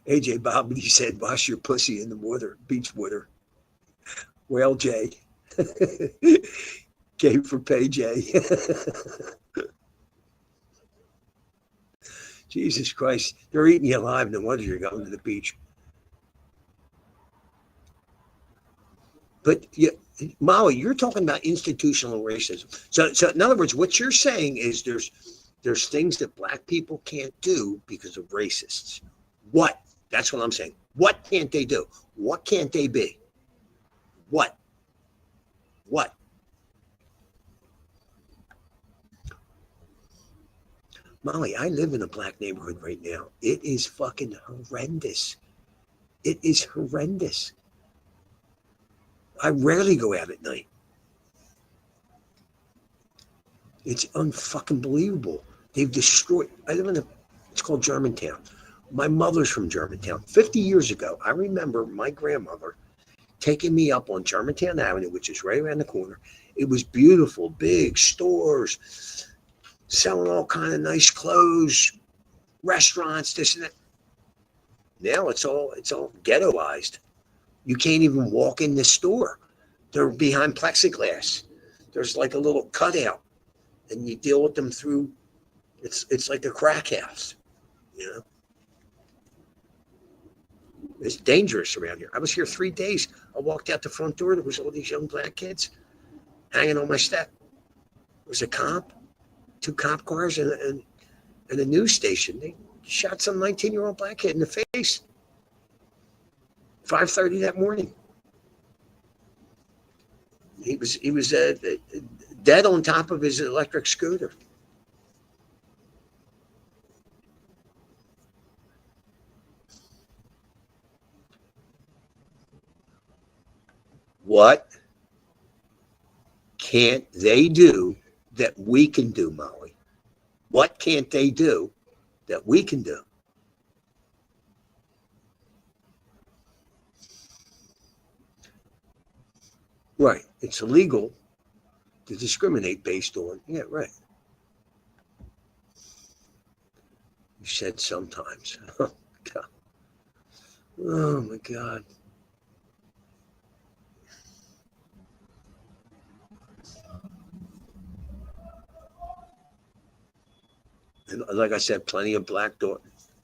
S1: AJ Bobbity said, wash your pussy in the water, beach water. Well, Jay. K for pay, Jay. Jesus Christ. They're eating you alive. No wonder you're going to the beach. But Molly, you're talking about institutional racism. So in other words, what you're saying is there's things that black people can't do because of racists. What? That's what I'm saying. What can't they do? What can't they be? What? Molly, I live in a black neighborhood right now. It is fucking horrendous. It is horrendous. I rarely go out at night. It's unfucking believable. They've destroyed. I live in it's called Germantown. My mother's from Germantown. 50 years ago, I remember my grandmother taking me up on Germantown Avenue, which is right around the corner. It was beautiful, big stores, selling all kind of nice clothes, restaurants, this and that. Now it's all ghettoized. You can't even walk in the store. They're behind plexiglass. There's like a little cutout, and you deal with them through. It's like a crack house, you know. It's dangerous around here. I was here 3 days. I walked out the front door. There was all these young black kids hanging on my step. There was a cop, 2 cop cars, and a news station. They shot some 19-year-old black kid in the face. 5:30 that morning. He was dead on top of his electric scooter. What can't they do that we can do, Molly? What can't they do that we can do? Right. It's illegal to discriminate based on, yeah, right. You said sometimes. Oh, God. Oh, my God. And like I said, plenty of black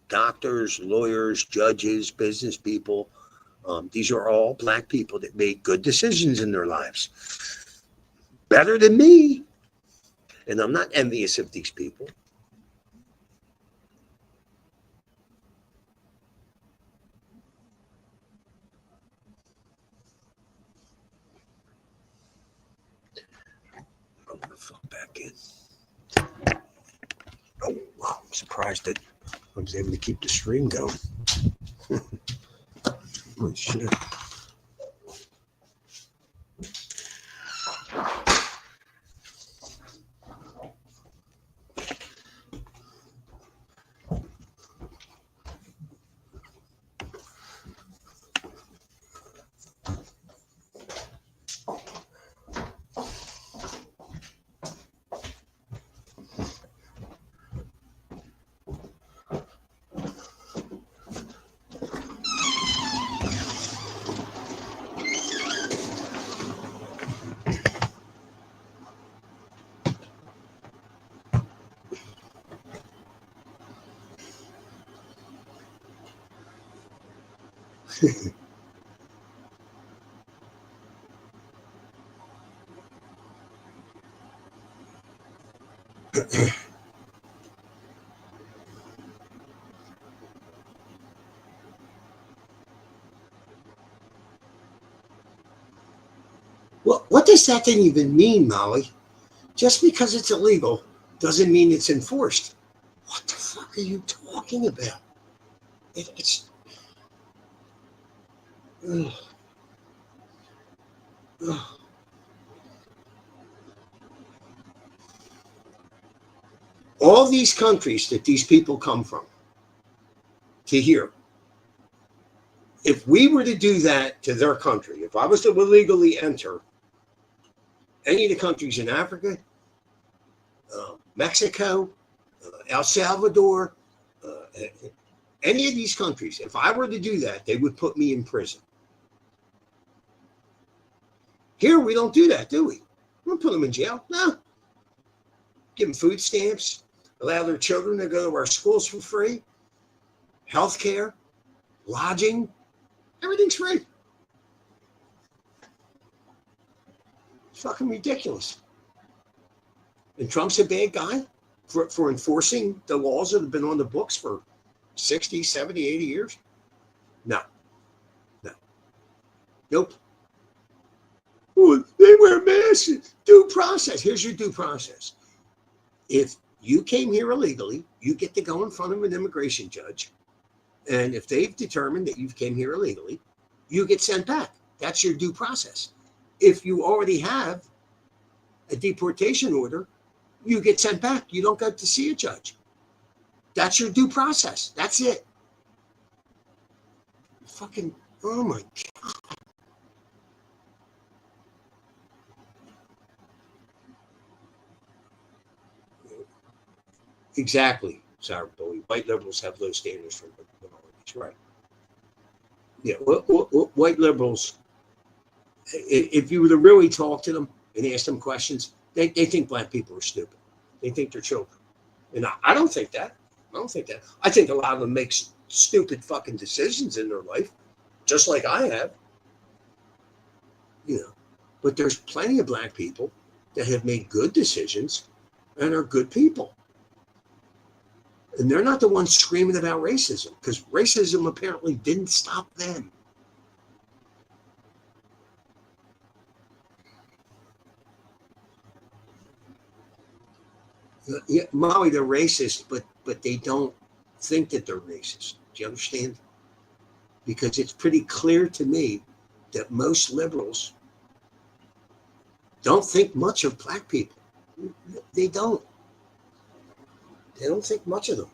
S1: doctors, lawyers, judges, business people. These are all black people that made good decisions in their lives. Better than me. And I'm not envious of these people. I'm going to fuck back in. Oh, wow, I'm surprised that I was able to keep the stream going. Oh, shit. Well, what does that thing even mean, Molly? Just because it's illegal doesn't mean it's enforced. What the fuck are you talking about? It's. Ugh. Ugh. All these countries that these people come from to here, if we were to do that to their country, if I was to illegally enter any of the countries in Africa, Mexico, El Salvador, any of these countries, if I were to do that, they would put me in prison. Here, we don't do that, do we? We don't put them in jail. No. Give them food stamps, allow their children to go to our schools for free, health care, lodging, everything's free. It's fucking ridiculous. And Trump's a bad guy for enforcing the laws that have been on the books for 60, 70, 80 years? No. No. Nope. Well, they wear masks. Due process. Here's your due process. If You came here illegally. You get to go in front of an immigration judge. And if they've determined that you came here illegally, you get sent back. That's your due process. If you already have a deportation order, you get sent back. You don't get to see a judge. That's your due process. That's it. Fucking, oh my God. Exactly, Sarah Bowie. White liberals have low standards for minorities, right? Yeah, white liberals, if you were to really talk to them and ask them questions, they think black people are stupid. They think they're children. And I don't think that. I don't think that. I think a lot of them make stupid fucking decisions in their life, just like I have. You know, but there's plenty of black people that have made good decisions and are good people. And they're not the ones screaming about racism, because racism apparently didn't stop them. Yeah, Molly, they're racist, but they don't think that they're racist. Do you understand? Because it's pretty clear to me that most liberals don't think much of black people. They don't. They don't think much of them.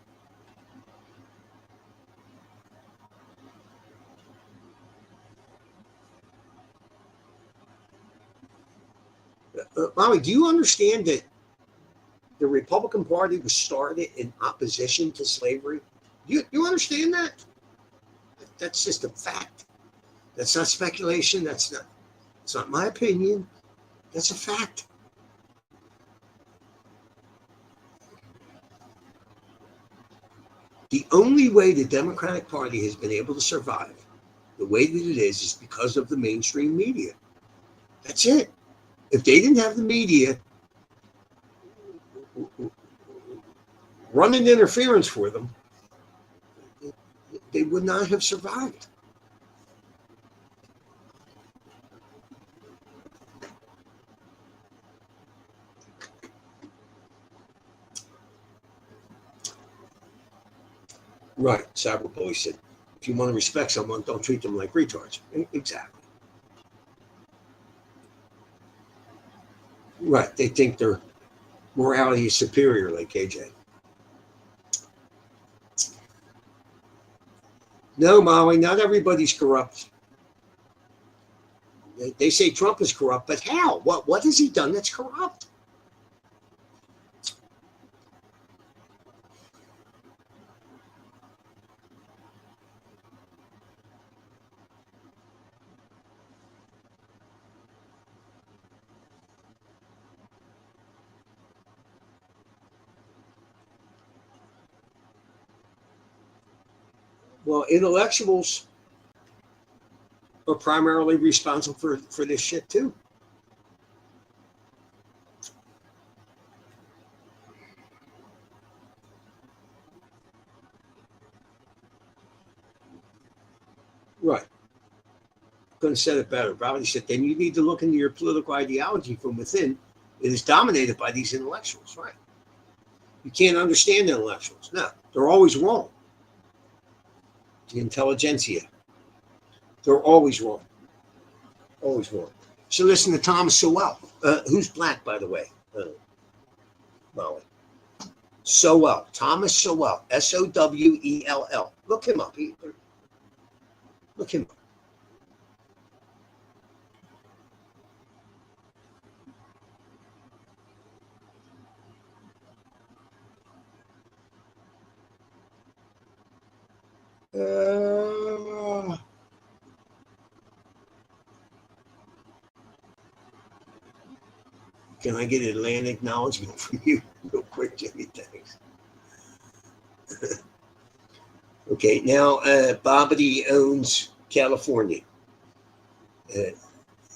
S1: Molly, do you understand that the Republican Party was started in opposition to slavery? You understand that? That's just a fact. That's not speculation. It's not my opinion. That's a fact. The only way the Democratic Party has been able to survive the way that it is because of the mainstream media. That's it. If they didn't have the media running interference for them, they would not have survived. Right, Cyberbully said, if you want to respect someone, don't treat them like retards. Exactly. Right, they think their morality is superior, like KJ. No, Molly, not everybody's corrupt. They say Trump is corrupt, but how? What has he done that's corrupt? Well, intellectuals are primarily responsible for this shit too. Right. Couldn't have said it better. Probably said, then you need to look into your political ideology from within. It is dominated by these intellectuals, right? You can't understand intellectuals. No, they're always wrong. The intelligentsia, they're always wrong. Always wrong. So listen to Thomas Sowell, who's black, by the way, Molly. Sowell, Thomas Sowell, Sowell. Look him up. Look him up. Can I get an land acknowledgement from you real quick, Jimmy? Thanks. Okay, now Bobbity owns California. Uh,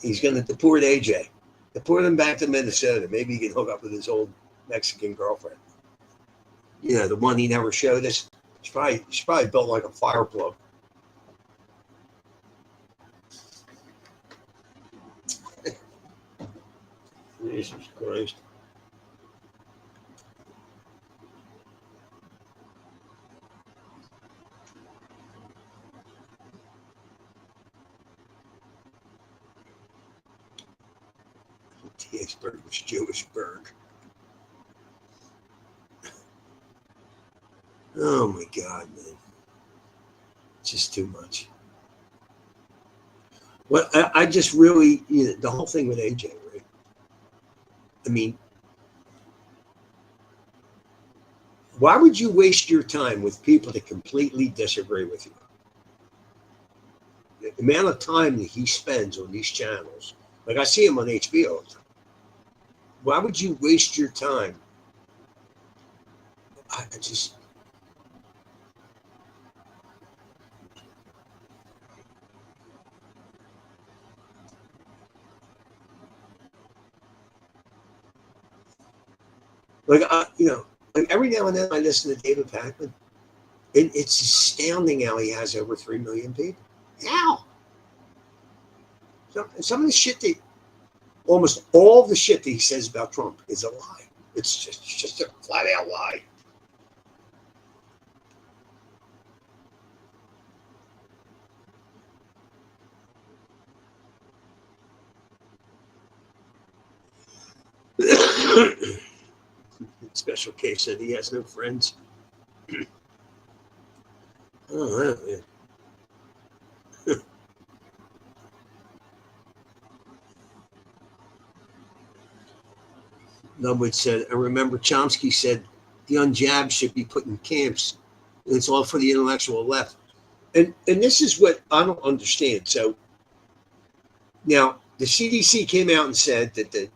S1: he's going to deport AJ. Deport him back to Minnesota. Maybe he can hook up with his old Mexican girlfriend. You know, the one he never showed us. She's probably built like a fire plug. Jesus Christ. Gettysburg was Jewisburg. Oh my God, man. It's just too much. Well, I just really, the whole thing with AJ, right? I mean, why would you waste your time with people that completely disagree with you? The amount of time that he spends on these channels, like I see him on HBO all the time. Why would you waste your time? I just. Like, like every now and then I listen to David Pakman. It's astounding how he has over 3 million people. How? Some of the shit almost all the shit that he says about Trump is a lie. It's just a flat out lie. Special case said he has no friends. Oh, man. Nobody said, I remember Chomsky said the unjabbed should be put in camps. And it's all for the intellectual left. And this is what I don't understand. So now the CDC came out and said that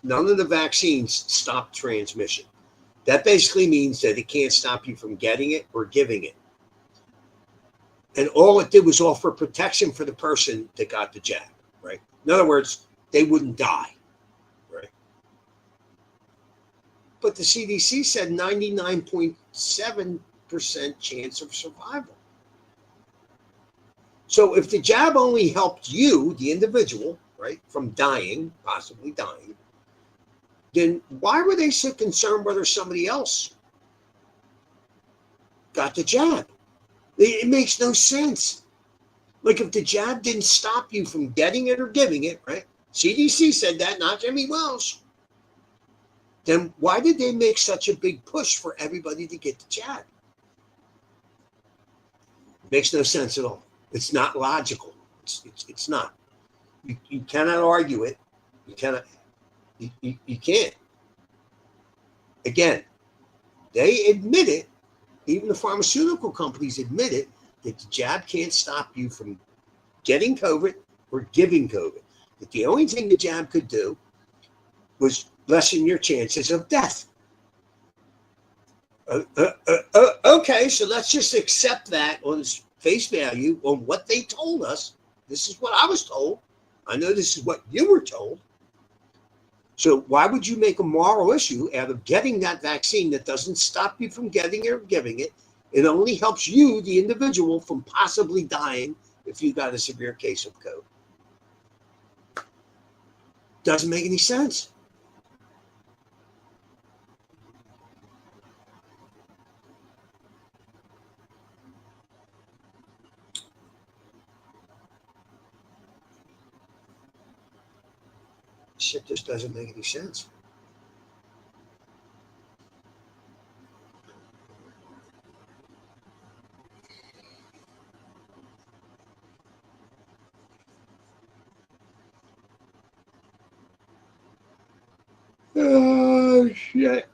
S1: none of the vaccines stop transmission. That basically means that it can't stop you from getting it or giving it. And all it did was offer protection for the person that got the jab, right? In other words, they wouldn't die, right? But the CDC said 99.7% chance of survival. So if the jab only helped you, the individual, right, from dying, possibly dying, then why were they so concerned whether somebody else got the jab? It makes no sense. Like if the jab didn't stop you from getting it or giving it, right? CDC said that, not Jimmy Wells. Then why did they make such a big push for everybody to get the jab? It makes no sense at all. It's not logical. It's not. You cannot argue it. You cannot. You can't. Again, they admit it. Even the pharmaceutical companies admit it, that the jab can't stop you from getting COVID or giving COVID. That the only thing the jab could do was lessen your chances of death. Okay, so let's just accept that on face value on what they told us. This is what I was told. I know this is what you were told. So why would you make a moral issue out of getting that vaccine that doesn't stop you from getting it or giving it? It only helps you, the individual, from possibly dying if you got a severe case of COVID. Doesn't make any sense. Shit just doesn't make any sense. Oh, shit.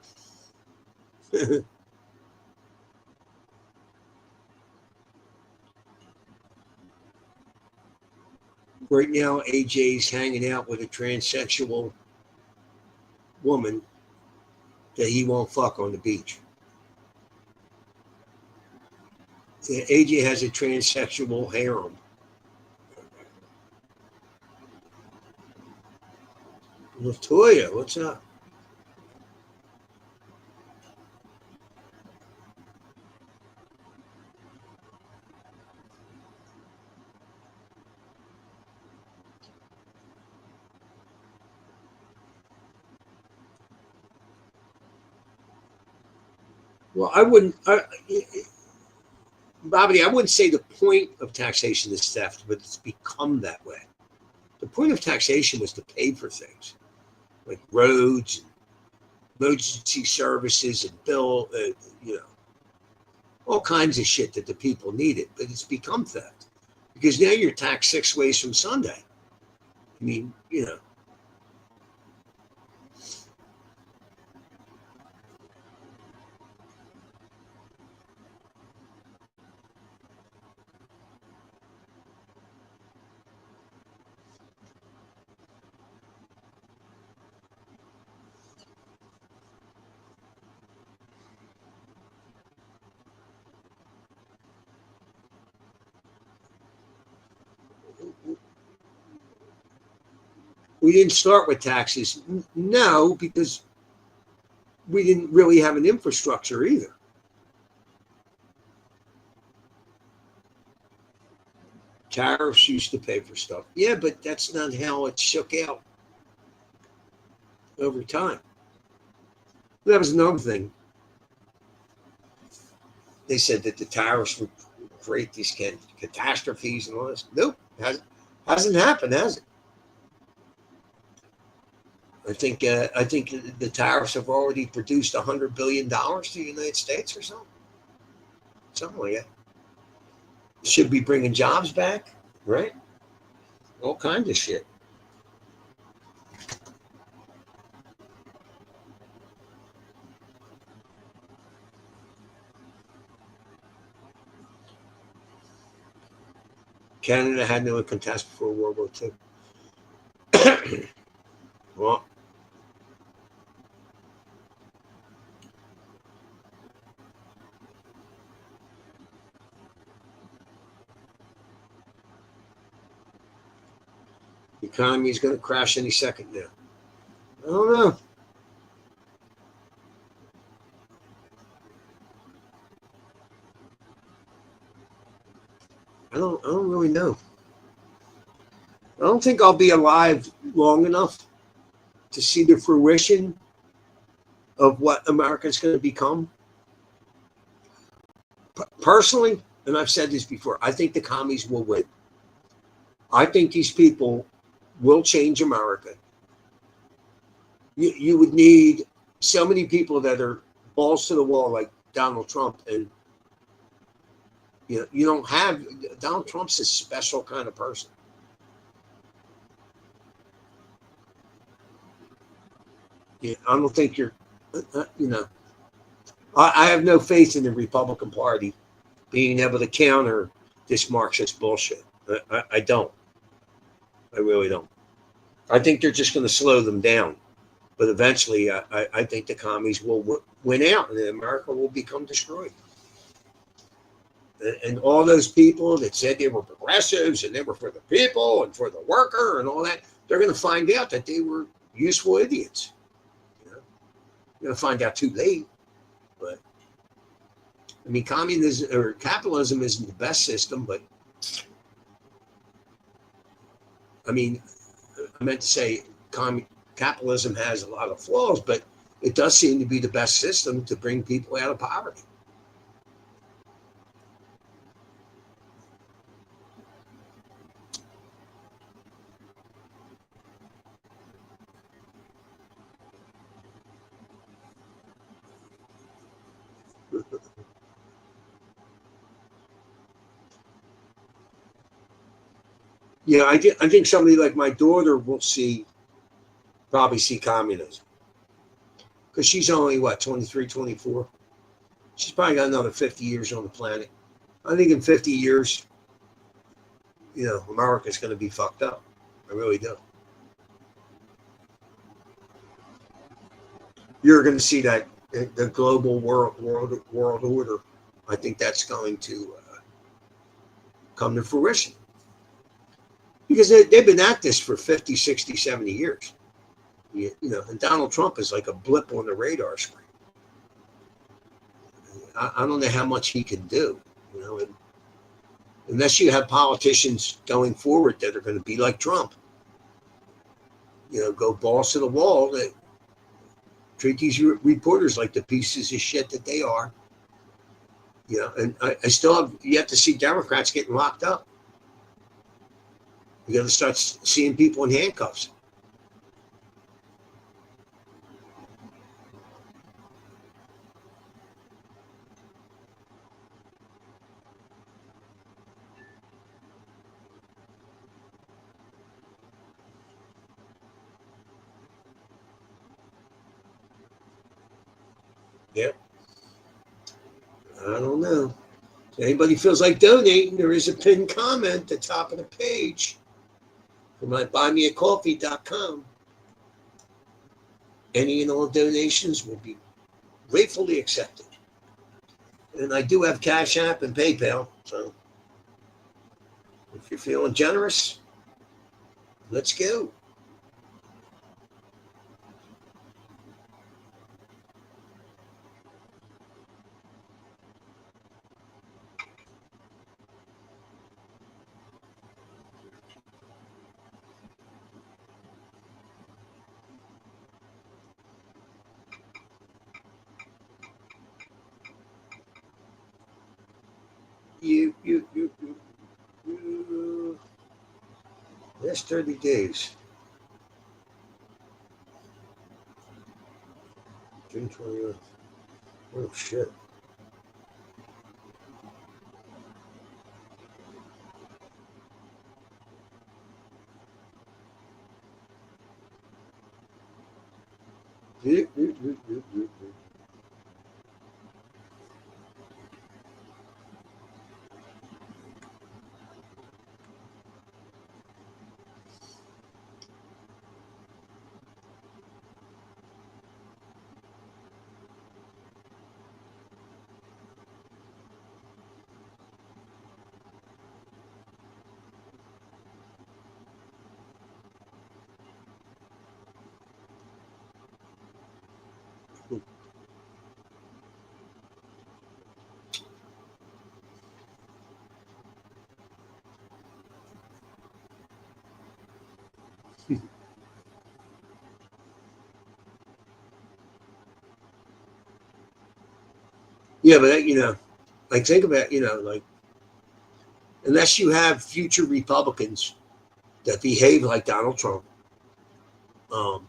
S1: Right now, AJ's hanging out with a transsexual woman that he won't fuck on the beach. AJ has a transsexual harem. Latoya, what's up? Well, Bobby, I wouldn't say the point of taxation is theft, but it's become that way. The The point of taxation was to pay for things like roads, emergency services, and you know, all kinds of shit that the people needed. But it's become theft because now you're taxed 6 ways from Sunday. I mean, you know. We didn't start with taxes. No, because we didn't really have an infrastructure either. Tariffs used to pay for stuff. Yeah, but that's not how it shook out over time. That was another thing. They said that the tariffs would create these catastrophes and all this. Nope, hasn't happened, has it? I think the tariffs have already produced $100 billion to the United States or something like that. Should be bringing jobs back, right? All kinds of shit. Canada had no contest before World War II. Well, the economy is going to crash any second now. I don't know. I don't really know. I don't think I'll be alive long enough to see the fruition of what America's going to become. Personally, and I've said this before, I think the commies will win. I think these people will change America. You would need so many people that are balls to the wall like Donald Trump, and you don't have Donald Trump's a special kind of person. Yeah, I don't think I have no faith in the Republican Party being able to counter this Marxist bullshit. I don't. I really don't. I think they're just going to slow them down. But eventually, I think the commies will win out and America will become destroyed. And all those people that said they were progressives and they were for the people and for the worker and all that, they're going to find out that they were useful idiots. They're going to find out too late. But I mean, communism or capitalism isn't the best system, but I mean, I meant to say capitalism has a lot of flaws, but it does seem to be the best system to bring people out of poverty. Yeah, I think somebody like my daughter will probably see communism because she's only 23, 24. She's probably got another 50 years on the planet. I think in 50 years, America's going to be fucked up. I really do. You're going to see that the global world order. I think that's going to come to fruition because they've been at this for 50, 60, 70 years. And Donald Trump is like a blip on the radar screen. I don't know how much he can do, and unless you have politicians going forward that are going to be like Trump, go balls to the wall, that treat these reporters like the pieces of shit that they are. And I still have yet to see Democrats getting locked up. You got to start seeing people in handcuffs. Yep. I don't know. If anybody feels like donating, there is a pinned comment at the top of the page from my buymeacoffee.com. Any and all donations will be gratefully accepted. And I do have Cash App and PayPal, so if you're feeling generous, let's go. You. Last 30 days. June 20th. Oh, shit. Yeah, but like think about, like unless you have future Republicans that behave like Donald Trump, um,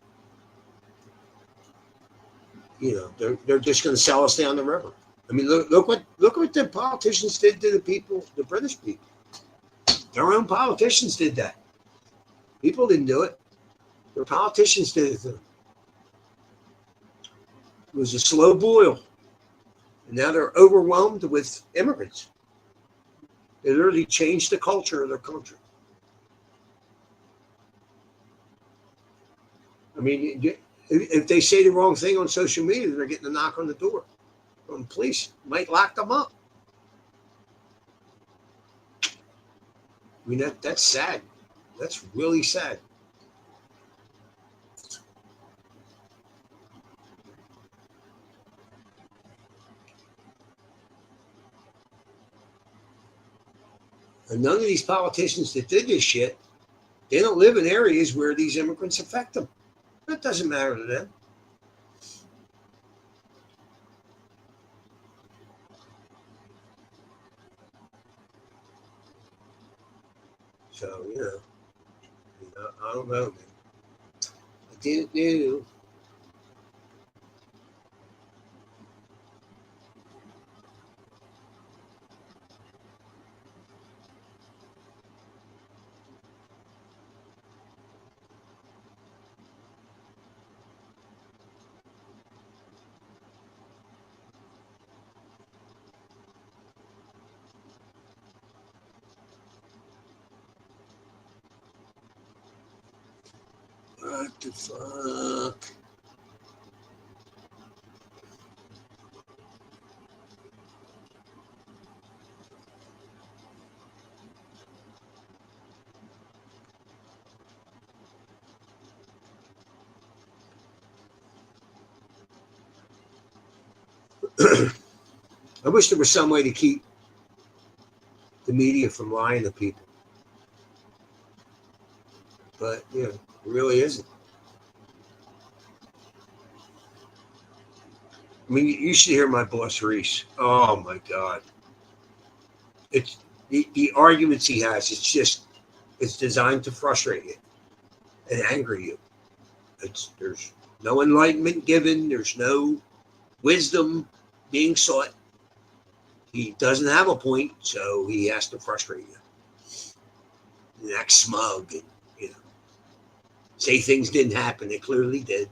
S1: they're just going to sell us down the river. I mean, look what the politicians did to the people, the British people. Their own politicians did that. People didn't do it. Their politicians did it. It was a slow boil, and now they're overwhelmed with immigrants. They literally changed the culture of their country. I mean, if they say the wrong thing on social media, they're getting a knock on the door from the police. Might lock them up. I mean, that's sad. That's really sad. And none of these politicians that did this shit, they don't live in areas where these immigrants affect them. That doesn't matter to them. So, I don't know, man. I didn't do. What the fuck? I wish there was some way to keep the media from lying to people. But, it really isn't. I mean, you should hear my boss, Reese. Oh, my God. It's the arguments he has. It's just It's designed to frustrate you and anger you. There's no enlightenment given. There's no wisdom being sought. He doesn't have a point, so he has to frustrate you. And act smug and, you know, say things didn't happen. It clearly did.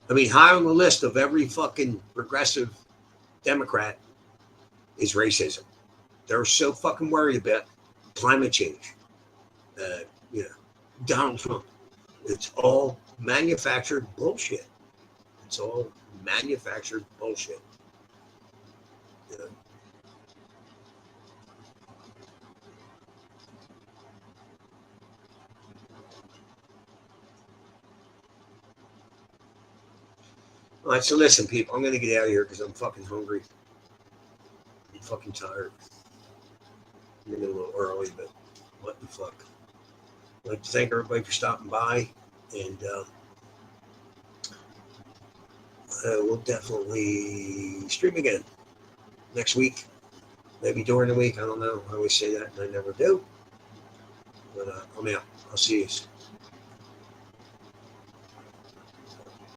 S1: I mean, high on the list of every fucking progressive Democrat is racism. They're so fucking worried about climate change. You know, Donald Trump. It's all manufactured bullshit. It's all manufactured bullshit. You know? All right, so listen, people, I'm going to get out of here because I'm fucking hungry. I'm fucking tired. I'm getting a little early, but what the fuck. I'd like to thank everybody for stopping by, and we'll definitely stream again next week, maybe during the week. I don't know. I always say that, and I never do. But I'm out. I'll see you.